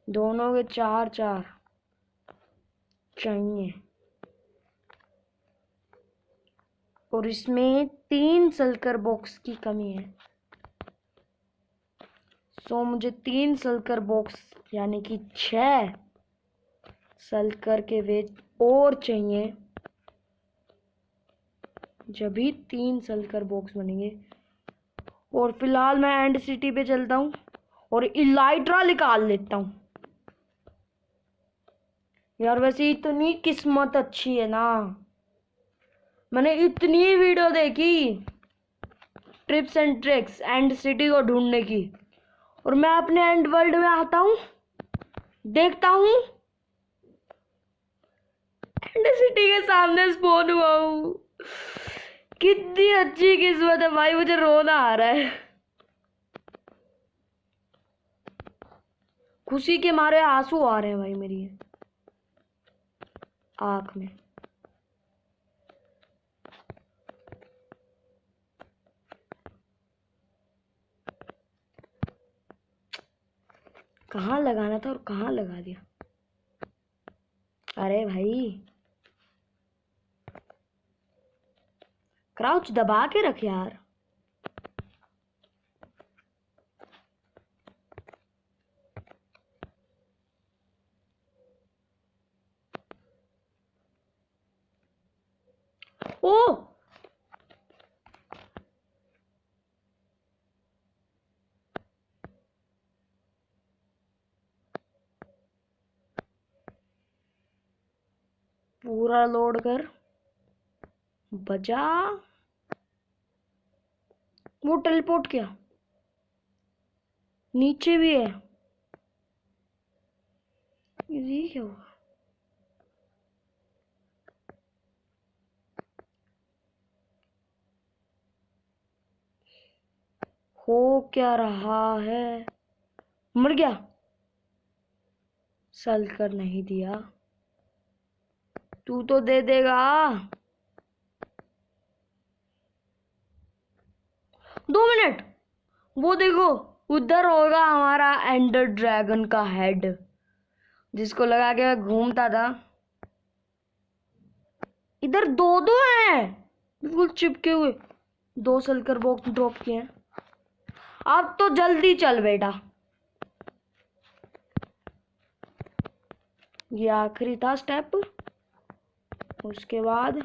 दोनों के 4 चाहिए और इसमें 3 सल्कर बॉक्स की कमी है। सो मुझे 3 सल्कर बॉक्स यानी कि 6 सल्कर के वेज और चाहिए, जब भी 3 सल्कर बॉक्स बनेंगे। और फिलहाल मैं एंड सिटी पे चलता हूँ और इलाइट्रा निकाल लेता हूँ। यार वैसे इतनी किस्मत अच्छी है ना, मैंने इतनी वीडियो देखी trips and tricks and city को ढूंढने की, और मैं अपने एंड वर्ल्ड में आता हूँ, देखता हूँ एंड सिटी के सामने स्पॉन हुआ हूँ। कितनी अच्छी किस्मत है भाई, मुझे रोना आ रहा है, खुशी के मारे आंसू आ रहे हैं भाई मेरी आंख में। कहाँ लगाना था और कहाँ लगा दिया। अरे भाई क्राउच दबा के रख यार। ओ पूरा लोड कर, बजा। वो टेलीपोर्ट किया, नीचे भी है। ये क्या हुआ? हो क्या रहा है? मर गया। सल्कर नहीं दिया, तू तो दे देगा। 2 मिनट, वो देखो उधर होगा हमारा एंडर ड्रैगन का हेड, जिसको लगा के मैं घूमता था। इधर 2 हैं बिल्कुल चिपके हुए, 2 सल्कर बॉक्स ड्रॉप किए हैं। अब तो जल्दी चल बेटा, ये आखिरी था स्टेप। उसके बाद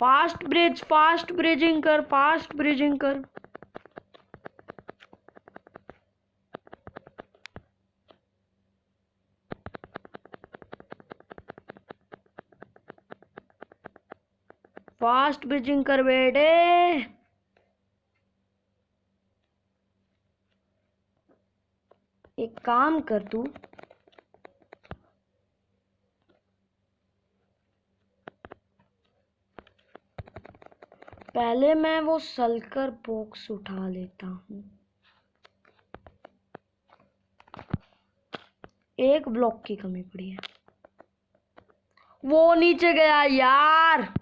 फास्ट ब्रिजिंग कर, फास्ट ब्रिजिंग कर। फास्ट ब्रिजिंग कर बेटे। एक काम कर तू, पहले मैं वो सल्कर बॉक्स उठा लेता हूँ। एक ब्लॉक की कमी पड़ी है, वो नीचे गया यार।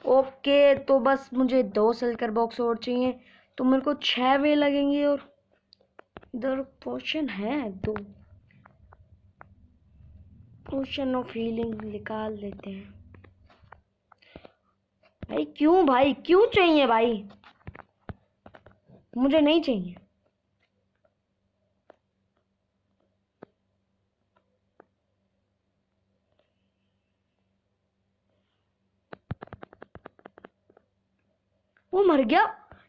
ओके तो बस मुझे 2 सल्कर बॉक्स और चाहिए, तो मेरे को 6 वे लगेंगे। और इधर पोशन है 2, पोशन ऑफ हीलिंग निकाल लेते हैं। भाई क्यों चाहिए भाई, मुझे नहीं चाहिए। वो मर गया।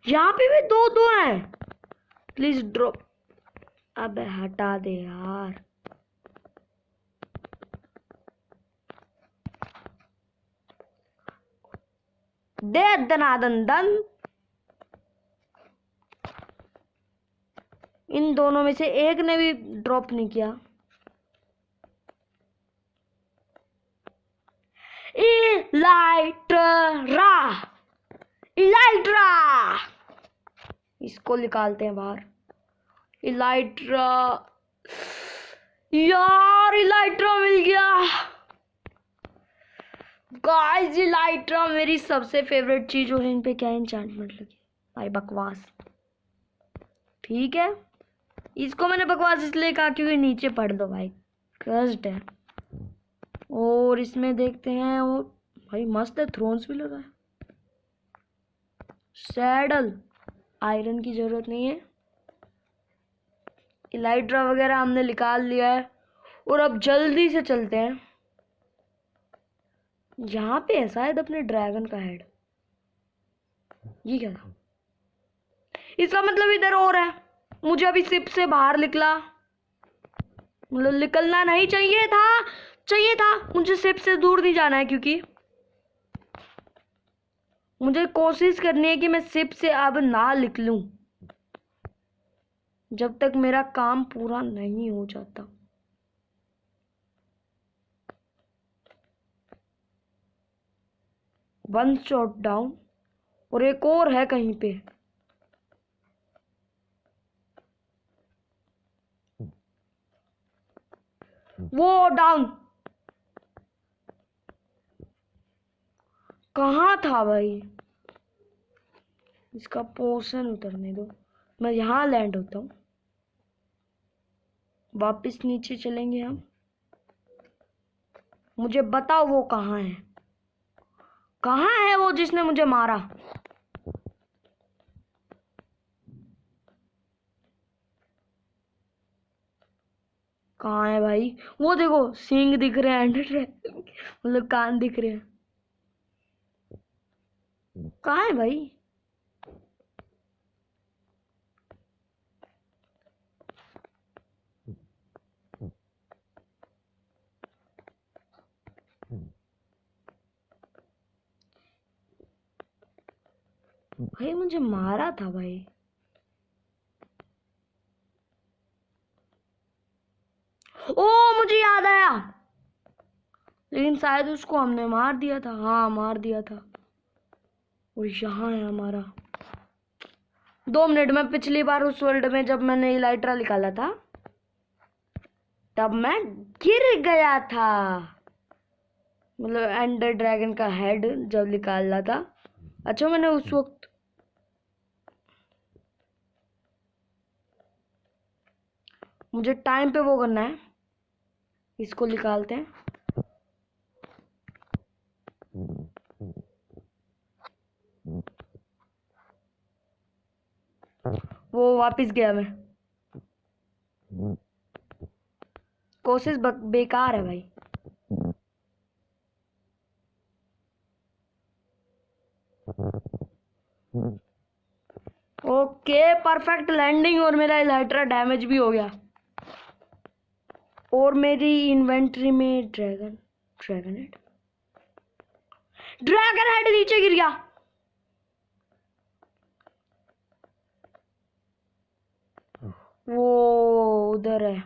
यहाँ पे भी 2 हैं। Please drop. अबे हटा दे यार। दे दनादन दन। इन दोनों में से एक ने भी ड्रॉप नहीं किया। इलाइट्रा, इलाइट्रा, इसको निकालते हैं बाहर। इलाइट्रा, यार इलाइट्रा मिल गया गाइस। इलाइट्रा मेरी सबसे फेवरेट चीज। और इन पे क्या एन्चेंटमेंट लगी भाई, बकवास। ठीक है, इसको मैंने बकवास इसलिए कहा क्योंकि नीचे पढ़ दो भाई, कष्ट है। और इसमें देखते हैं, वो भाई मस्त है, थ्रोन्स भी लगा है। सैडल, आयरन की जरूरत नहीं है। इलाइट्रा वगैरह हमने निकाल लिया है और अब जल्दी से चलते हैं। यहाँ पे है शायद अपने ड्रैगन का हेड। ये क्या था? इसका मतलब इधर और है। मुझे अभी शिप से बाहर निकला, मतलब निकलना नहीं चाहिए था। मुझे शिप से दूर नहीं जाना है, क्योंकि मुझे कोशिश करनी है कि मैं शिप से अब ना निकलूं जब तक मेरा काम पूरा नहीं हो जाता। वन शॉट डाउन, और एक और है कहीं पे। वो डाउन कहाँ था भाई? इसका पोर्शन उतरने दो, मैं यहाँ लैंड होता हूँ। वापस नीचे चलेंगे हम। मुझे बताओ वो कहाँ है? कहाँ है वो जिसने मुझे मारा? कहाँ है भाई? वो देखो, सींग दिख रहे हैं, मतलब कान दिख रहे हैं। कहाँ है भाई? भाई मुझे मारा था भाई। ओ, मुझे याद आया, लेकिन शायद उसको हमने मार दिया था। हाँ, मार दिया था। और यहाँ है हमारा। 2 मिनट में, पिछली बार उस वर्ल्ड में जब मैंने इलाइट्रा निकाला था तब मैं गिर गया था, मतलब एंडर ड्रैगन का हेड जब निकाला था। अच्छा, मैंने उस वक्त मुझे टाइम पे वो करना है। इसको निकालते हैं। वो वापस गया। मैं कोशिश बेकार है भाई। ओके, परफेक्ट लैंडिंग, और मेरा इलाइट्रा डैमेज भी हो गया। और मेरी इन्वेंटरी में ड्रैगन हेड नीचे गिर गया। वो उधर है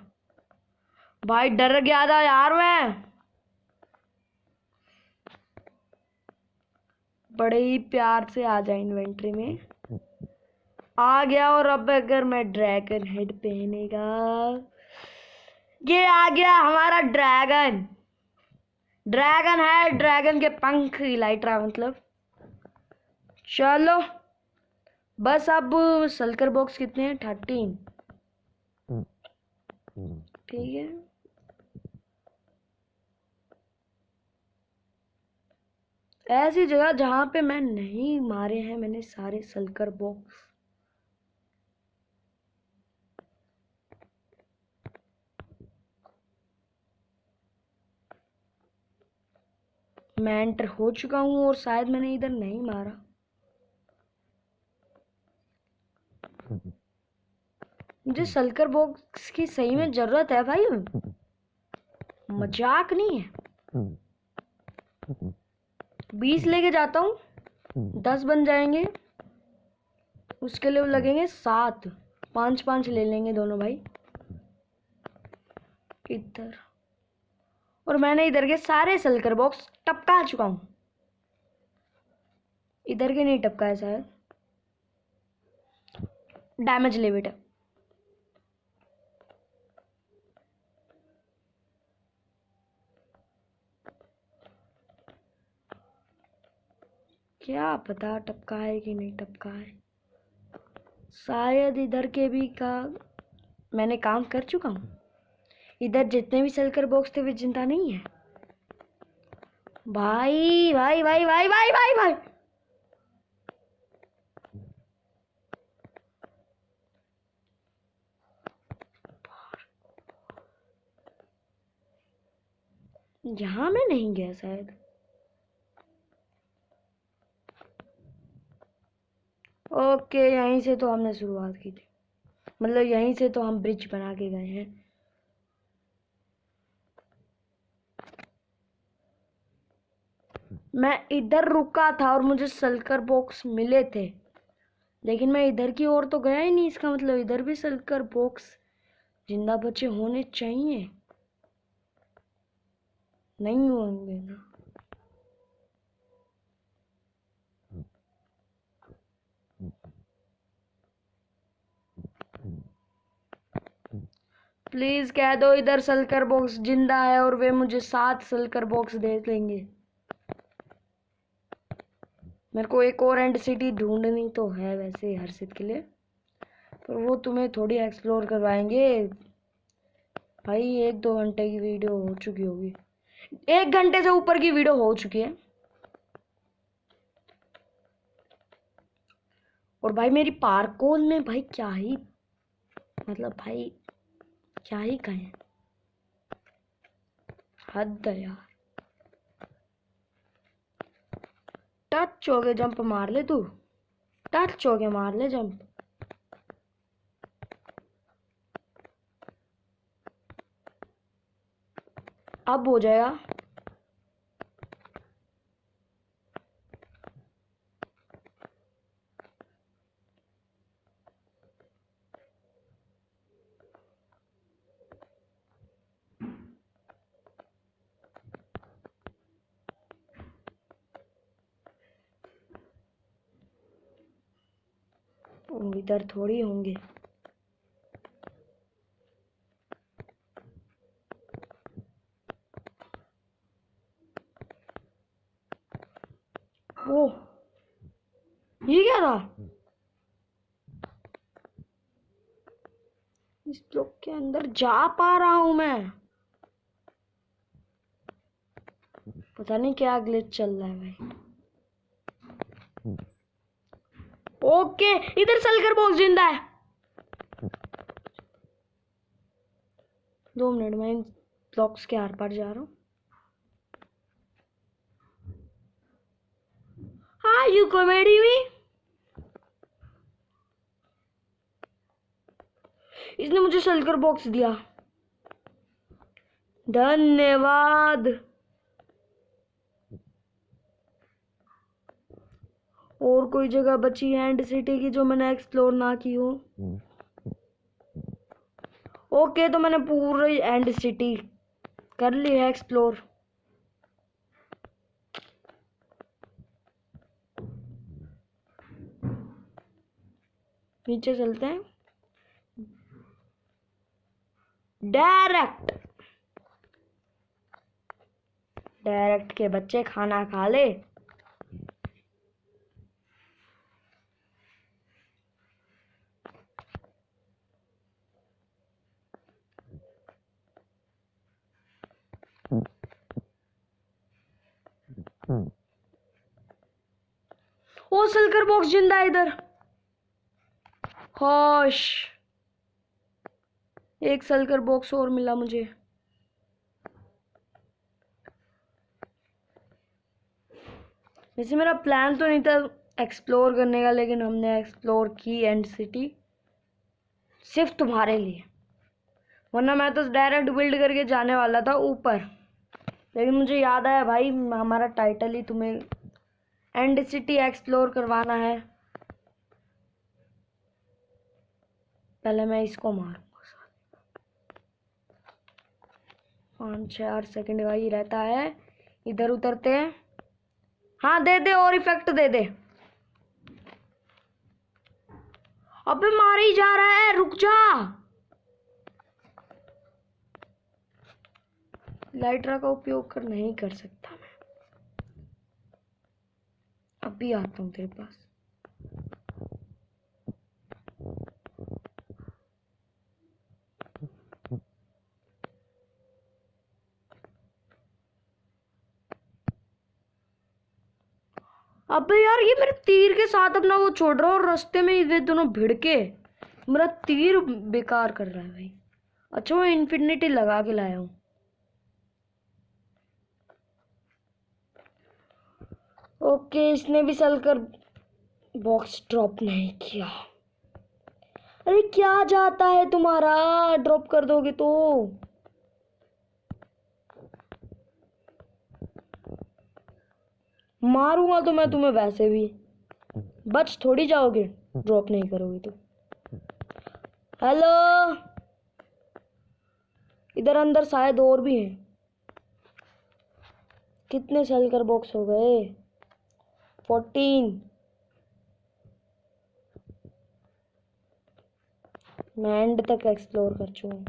भाई, डर गया था यार मैं। बड़े ही प्यार से आ जाए इन्वेंटरी में। आ गया। और अब अगर मैं ड्रैगन हेड पहनेगा, ये आ गया हमारा ड्रैगन हेड, ड्रैगन के पंख, इलाइट्रा मतलब। चलो बस, अब सल्कर बॉक्स कितने हैं? 13। ठीक है, ऐसी जगह जहां पे मैं नहीं मारे हैं मैंने सारे सल्कर बॉक्स। मैं एंटर हो चुका हूं और शायद मैंने इधर नहीं मारा। मुझे सल्कर बॉक्स की सही में जरूरत है भाई, मजाक नहीं है। 20 लेके जाता हूँ, 10 बन जाएंगे, उसके लिए लगेंगे 7। 5-5 ले लेंगे दोनों भाई इधर। और मैंने इधर के सारे सल्कर बॉक्स टपका चुका हूँ, इधर के नहीं टपका है शायद। डैमेज ले बेटा। क्या पता टपका है कि नहीं टपका है, शायद इधर के भी का मैंने काम कर चुका हूँ। इधर जितने भी सल्कर बॉक्स थे वे जिंदा नहीं है भाई भाई भाई भाई भाई भाई भाई। यहाँ मैं नहीं गया शायद। ओके यहीं से तो हमने शुरुआत की थी, मतलब यहीं से तो हम ब्रिज बना के गए हैं। मैं इधर रुका था और मुझे सल्कर बॉक्स मिले थे, लेकिन मैं इधर की ओर तो गया ही नहीं। इसका मतलब इधर भी सल्कर बॉक्स जिंदा बचे होने चाहिए, नहीं होंगे ना। प्लीज कह दो इधर सल्कर बॉक्स जिंदा है और वे मुझे 7 सल्कर बॉक्स दे देंगे। मेरे को एक और एंड सिटी ढूंढनी तो है वैसे हर्षित के लिए, पर वो तुम्हें थोड़ी एक्सप्लोर करवाएंगे भाई। 1-2 घंटे की वीडियो हो चुकी होगी, 1 घंटे से ऊपर की वीडियो हो चुकी है। और भाई मेरी पार्कोल में भाई क्या ही, मतलब भाई क्या ही कहें, हद है यार। टच हो गए जंप मार ले तू, टच हो गए मार ले जंप। अब हो जाएगा। इधर थोड़ी होंगे। ओ ये क्या था? इस ब्लॉक के अंदर जा पा रहा हूं मैं, पता नहीं क्या ग्लिच चल रहा है भाई। ओके इधर सल्कर बॉक्स जिंदा है। 2 मिनट में इन ब्लॉक्स के आर पार जा रहा हूँ। हाँ यू कॉमेडी में इसने मुझे सल्कर बॉक्स दिया, धन्यवाद। और कोई जगह बची है एंड सिटी की जो मैंने एक्सप्लोर ना की हो? ओके तो मैंने पूरी एंड सिटी कर ली है एक्सप्लोर। नीचे चलते हैं डायरेक्ट। डायरेक्ट के बच्चे खाना खा ले। ओ सल्कर बॉक्स जिंदा है इधर। होश, एक सल्कर बॉक्स और मिला मुझे। वैसे मेरा प्लान तो नहीं था एक्सप्लोर करने का, लेकिन हमने एक्सप्लोर की एंड सिटी सिर्फ तुम्हारे लिए, वरना मैं तो डायरेक्ट बिल्ड करके जाने वाला था ऊपर। लेकिन मुझे याद आया भाई हमारा टाइटल ही तुम्हें एंड सिटी एक्सप्लोर करवाना है। पहले मैं इसको मारूंगा। 5-4 सेकंड का ही रहता है। इधर उतरते हैं। हाँ दे दे, और इफेक्ट दे दे। अबे मार ही जा रहा है, रुक जा। लाइटरा का उपयोग कर नहीं कर सकता मैं। अभी आता हूँ तेरे पास। अबे यार ये मेरे तीर के साथ अपना वो छोड़ रहा है और रास्ते में ये दोनों भिड़ के मेरा तीर बेकार कर रहा है भाई। अच्छा वो इन्फिनिटी लगा के लाया हूँ। ओके इसने भी सलकर बॉक्स ड्रॉप नहीं किया। अरे क्या जाता है तुम्हारा, ड्रॉप कर दोगे तो। मारूंगा तो मैं तुम्हें वैसे भी, बच थोड़ी जाओगे ड्रॉप नहीं करोगे तो। हेलो, इधर अंदर शायद और भी हैं। कितने सलकर बॉक्स हो गए? 14। मैं एंड तक एक्सप्लोर कर चुका हूँ।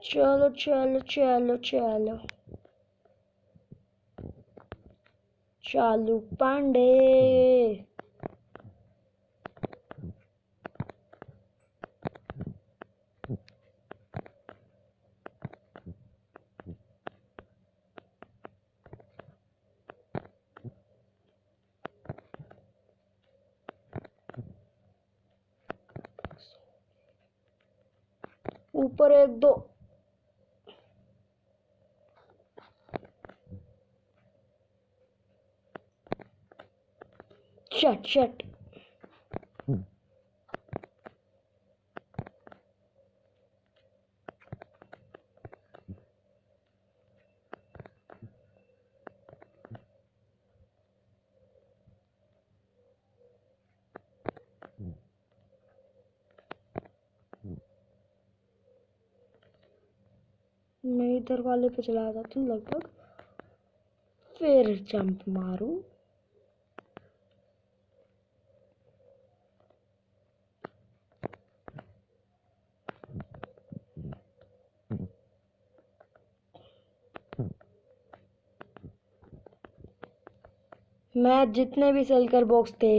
चलो चलो चलो चलो चालू पांडे। ऊपर एक दो। Shut shut. मैं इधर वाले पे चला जाता हूँ लगभग, फिर जंप मारूं। मैं जितने भी सलकर बॉक्स थे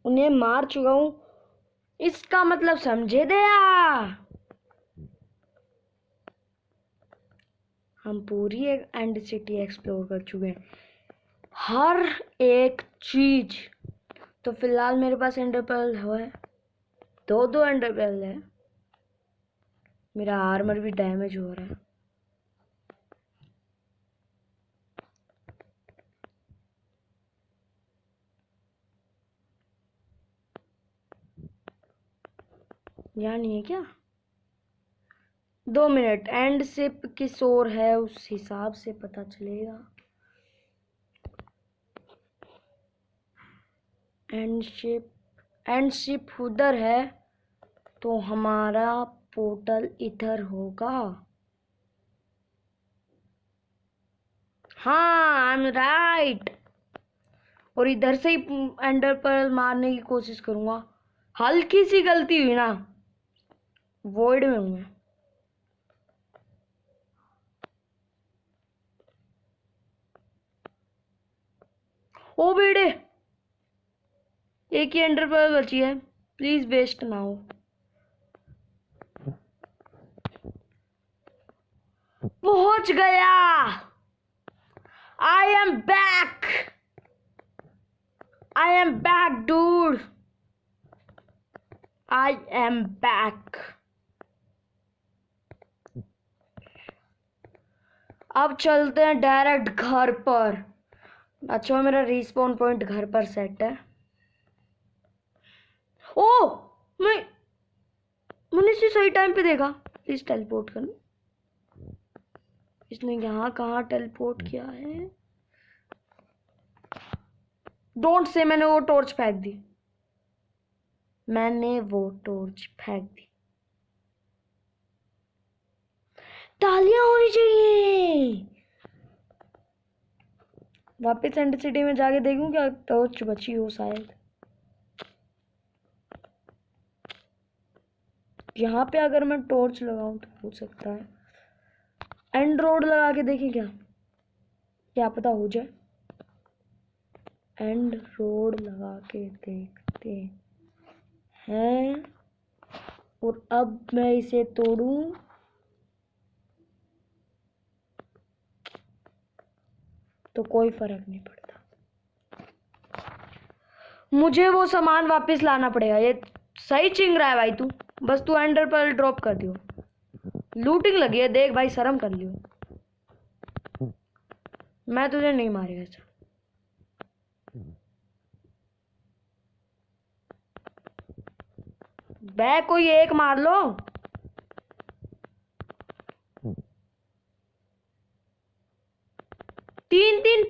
उन्हें मार चुका हूँ, इसका मतलब समझे दया। हम पूरी एक एंड सिटी एक्सप्लोर कर चुके हैं, हर एक चीज। तो फिलहाल मेरे पास एंडर पर्ल है, दो एंडर पर्ल है। मेरा आर्मर भी डैमेज हो रहा है। यहाँ नहीं है क्या? 2 मिनट, एंड शिप किस ओर है उस हिसाब से पता चलेगा। एंड शिप उधर है तो हमारा पोर्टल इधर होगा। हाँ आई एम राइट। और इधर से ही एंडर पर्ल मारने की कोशिश करूंगा। हल्की सी गलती हुई ना, वॉइड में हूं मैं। ओ बेटे, एक ही एंडर पर्ल बची है, प्लीज वेस्ट ना हो। पहुंच गया। I am back, I am back dude, I am back. अब चलते हैं डायरेक्ट घर पर। अच्छा मेरा रिस्पॉन पॉइंट घर पर सेट है। ओ मैंने इसे सही टाइम पे देखा। प्लीज टेलीपोर्ट कर। इसने यहाँ कहाँ टेलीपोर्ट किया है? डोंट से मैंने वो टॉर्च फेंक दी। मैंने वो टॉर्च फेंक दी। तालियां होनी चाहिए। वापस एंड सिटी में जाके देखूं क्या टॉर्च बची हो शायद। यहाँ पे अगर मैं टॉर्च लगाऊं तो हो सकता है। एंड रोड लगा के देखें क्या पता हो जाए। एंड रोड लगा के देखते हैं। और अब मैं इसे तोड़ूं तो कोई फर्क नहीं पड़ता। मुझे वो सामान वापस लाना पड़ेगा। ये सही चिंग रहा है भाई तू। बस तू एंडर पर्ल ड्रॉप कर दियो। लूटिंग लगी है देख भाई, शर्म कर लियो। मैं तुझे नहीं मारेगा। बे कोई एक मार लो। तीन तीन।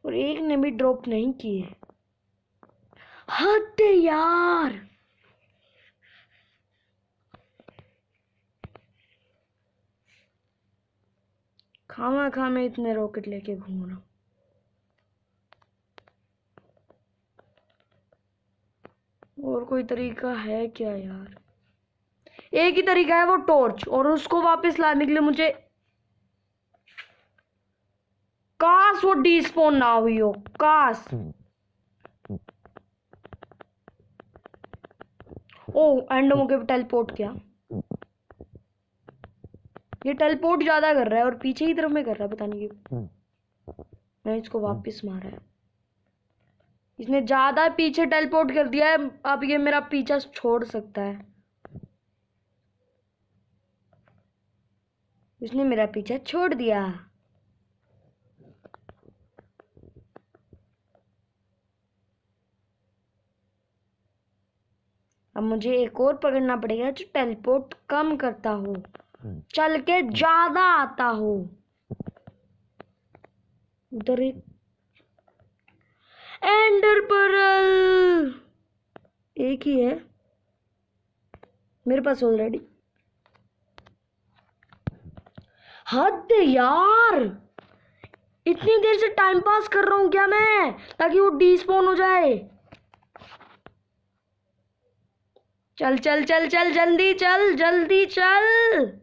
और एक ने भी ड्रॉप नहीं किए। हद यार। खामा खा में इतने रॉकेट लेके घूम रहा हूं। और कोई तरीका है क्या यार? एक ही तरीका है, वो टॉर्च। और उसको वापस लाने के लिए मुझे काश वो डीस्पॉन ना हुई हो। काश। ओ एंडोमो के टेलीपोर्ट किया। ये टेलीपोर्ट ज्यादा कर रहा है और पीछे की तरफ में कर रहा है, पता नहीं क्यों। मैं इसको वापस मारा है। इसने ज्यादा पीछे टेलीपोर्ट कर दिया है। अब ये मेरा पीछा छोड़ सकता है। इसने मेरा पीछा छोड़ दिया। अब मुझे एक और पकड़ना पड़ेगा जो टेलीपोर्ट कम करता हो, चल के ज्यादा आता हो। उधर एक एंडर पर्ल एक ही है मेरे पास ऑलरेडी। हद यार, इतनी देर से टाइम पास कर रहा हूं क्या मैं, ताकि वो डीस्पॉन हो जाए। चल चल चल चल जल्दी चल, जल्दी चल।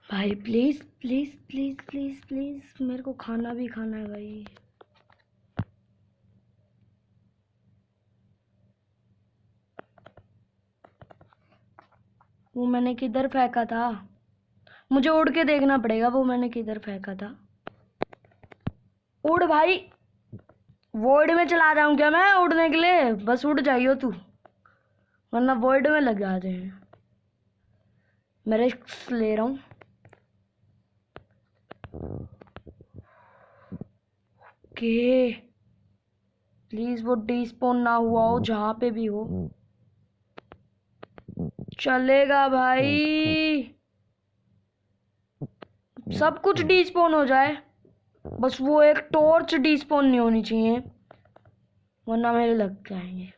भाई please please please please please, मेरे को खाना भी खाना है भाई। वो मैंने किधर फेंका था? मुझे उड़ के देखना पड़ेगा वो मैंने किधर फेंका था। उड़ भाई। वॉइड में चला जाऊं क्या मैं उड़ने के लिए? बस उड़ जाइयो तू, वरना वॉइड में लग जाते हैं। मैं रिस्क ले रहा हूं। ओके प्लीज वो डीस्पॉन ना हुआ हो जहां पे भी हो। चलेगा भाई, सब कुछ डीस्पॉन हो जाए, बस वो एक टॉर्च डीस्पॉन नहीं होनी चाहिए, वरना मेरे लग जाएंगे।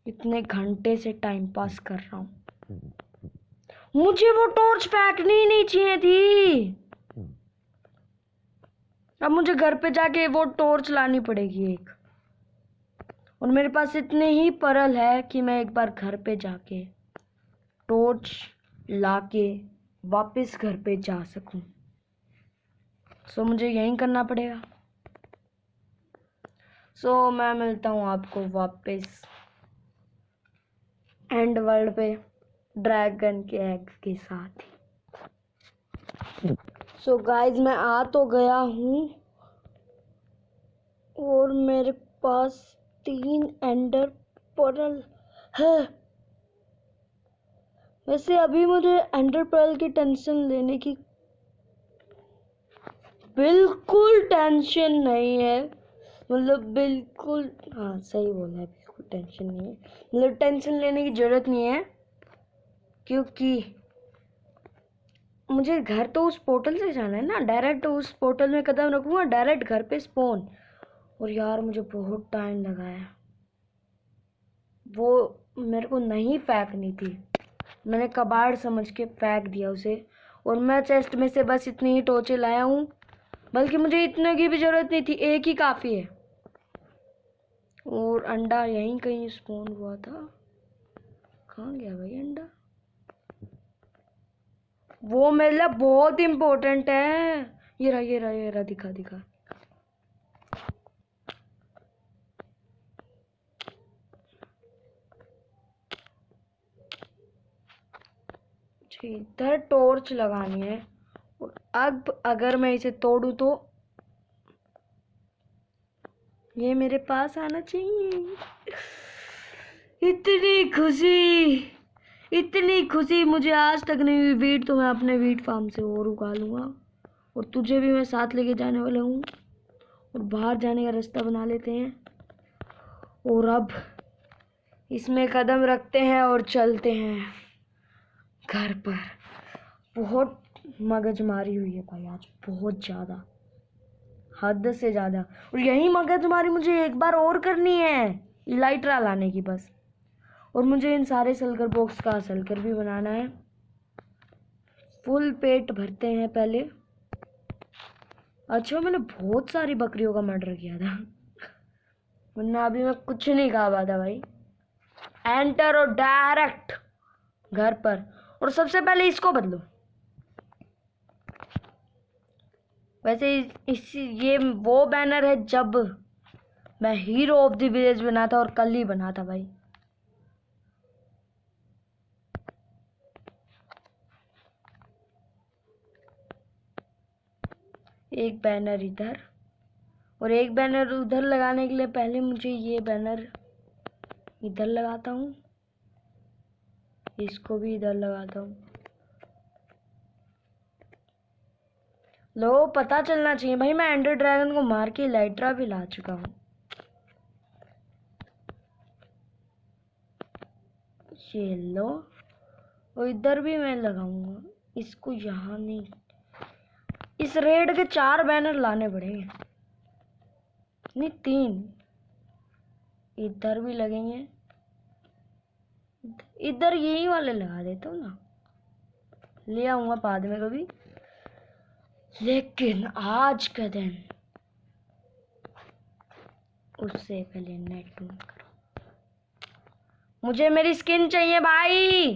इतने घंटे से टाइम पास कर रहा हूँ। मुझे वो टॉर्च फेंकनी ही नहीं चाहिए थी। अब मुझे घर पे जाके वो टॉर्च लानी पड़ेगी एक, और मेरे पास इतने ही परल है कि मैं एक बार घर पे जाके टॉर्च लाके वापस घर पे जा सकूं। सो मुझे यही करना पड़ेगा। सो मैं मिलता हूँ आपको वापस एंड वर्ल्ड पे ड्रैगन के एग के साथ। सो गाइज मैं आ तो गया हूँ और मेरे पास 3 एंडर पर्ल है। वैसे अभी मुझे एंडर पर्ल की टेंशन लेने की बिल्कुल टेंशन नहीं है। मतलब बिल्कुल, हाँ सही बोला है, बिल्कुल टेंशन नहीं है। मतलब टेंशन लेने की ज़रूरत नहीं है, क्योंकि मुझे घर तो उस पोर्टल से जाना है ना। डायरेक्ट उस पोर्टल में कदम रखूँगा, डायरेक्ट घर पे स्पॉन। और यार मुझे बहुत टाइम लगा है, वो मेरे को नहीं फेंकनी थी, मैंने कबाड़ समझ के फेंक दिया उसे। और मैं चेस्ट में से बस इतनी ही टॉर्चें लाया हूँ, बल्कि मुझे इतने की भी ज़रूरत नहीं थी, एक ही काफ़ी है। और अंडा यहीं कहीं स्पॉन हुआ था। कहाँ गया भाई अंडा? वो मेरे लिए बहुत इम्पोर्टेंट है। ये रहा ये रहा ये रहा, दिखा दिखा। इधर टॉर्च लगानी है, और अब अगर मैं इसे तोड़ूं तो ये मेरे पास आना चाहिए। इतनी खुशी, इतनी खुशी मुझे आज तक नहीं हुई। वीट तो मैं अपने वीट फार्म से और उगा लूँगा, और तुझे भी मैं साथ लेके जाने वाला हूँ, और बाहर जाने का रास्ता बना लेते हैं। और अब इसमें कदम रखते हैं और चलते हैं घर पर। बहुत मगजमारी हुई है भाई आज, बहुत ज़्यादा, हद से ज़्यादा। और यही मगजमारी मुझे एक बार और करनी है, इलाइट्रा लाने की बस। और मुझे इन सारे सल्कर बॉक्स का सल्कर भी बनाना है। फुल पेट भरते हैं पहले। अच्छा मैंने बहुत सारी बकरियों का मर्डर किया था, वरना अभी मैं कुछ नहीं खा पाता भाई। एंटर और डायरेक्ट घर पर। और सबसे पहले इसको बदलो। वैसे ये वो बैनर है जब मैं हीरो ऑफ द विलेज बना था, और कल ही बना था भाई। एक बैनर इधर और एक बैनर उधर लगाने के लिए पहले मुझे ये बैनर इधर लगाता हूँ, इसको भी इधर लगाता हूँ। लो पता चलना चाहिए भाई, मैं एंडर ड्रैगन को मार के इलाइट्रा भी ला चुका हूँ। ये लो, और इधर भी मैं लगाऊंगा इसको। यहाँ नहीं, इस रेड के 4 बैनर लाने पड़ेंगे, नहीं 3। इधर भी लगेंगे, इधर यही वाले लगा देता हूँ ना, ले आऊंगा बाद में कभी। लेकिन आज का दिन, उससे पहले नेट ऑन करो। मुझे मेरी स्किन चाहिए भाई,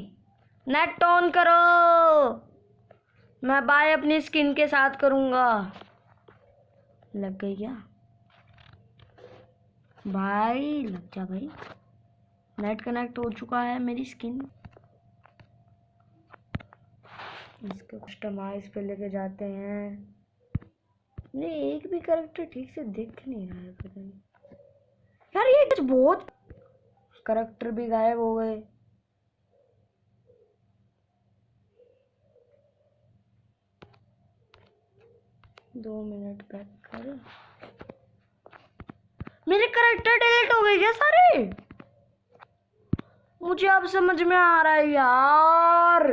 नेट ऑन करो। मैं बाय अपनी स्किन के साथ करूंगा। लग गई क्या भाई? लग जा भाई, नेट कनेक्ट हो चुका है मेरी स्किन। इसको कस्टमाइज पे लेके जाते हैं। नहीं एक भी कैरेक्टर ठीक से दिख नहीं रहा है, पता नहीं यार। ये कुछ बहुत कैरेक्टर भी गायब हो गए। दो मिनट बैक कर, मेरे कैरेक्टर डिलीट हो गए क्या सारे? मुझे अब समझ में आ रहा है यार,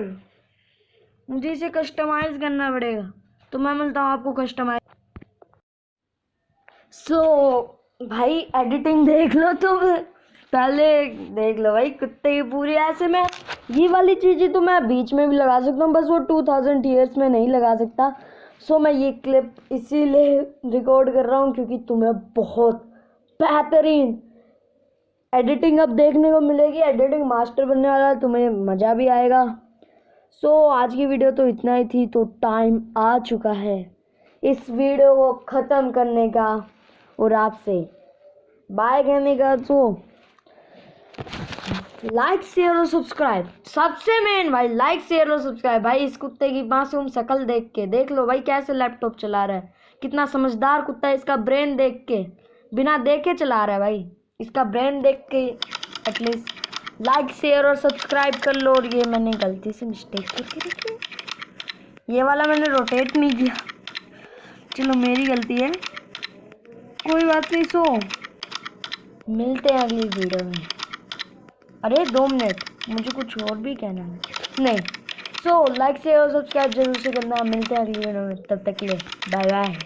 मुझे इसे कस्टमाइज करना पड़ेगा। तो मैं मिलता हूँ आपको कस्टमाइज। सो भाई एडिटिंग देख लो तुम, पहले देख लो भाई कुत्ते की पूरी ऐसे में ये वाली चीज़ें तो मैं बीच में भी लगा सकता हूँ, बस वो 2000 ईयर्स में नहीं लगा सकता। सो मैं ये क्लिप इसीलिए रिकॉर्ड कर रहा हूँ क्योंकि तुम्हें बहुत बेहतरीन एडिटिंग अब देखने को मिलेगी। एडिटिंग मास्टर बनने वाला है, तुम्हें मज़ा भी आएगा। सो आज की वीडियो तो इतना ही थी, तो टाइम आ चुका है इस वीडियो को ख़त्म करने का और आपसे बाय कहने का। तो लाइक शेयर और सब्सक्राइब, सबसे मेन भाई लाइक शेयर और सब्सक्राइब। भाई इस कुत्ते की मासूम शक्ल देख के देख लो भाई कैसे लैपटॉप चला रहा है, कितना समझदार कुत्ता है। इसका ब्रेन देख के, बिना देखे चला रहा है भाई, इसका ब्रेन देख के एटलीस्ट लाइक शेयर और सब्सक्राइब कर लो। और ये मैंने गलती से मिस्टेक करके रखी, ये वाला मैंने रोटेट नहीं किया, चलो मेरी गलती है, कोई बात नहीं। सो मिलते हैं अगली वीडियो में। अरे 2 मिनट, मुझे कुछ और भी कहना है। नहीं, सो लाइक शेयर और सब्सक्राइब जरूर से करना। मिलते हैं अगली वीडियो में, तब तक के लिए बाय बाय।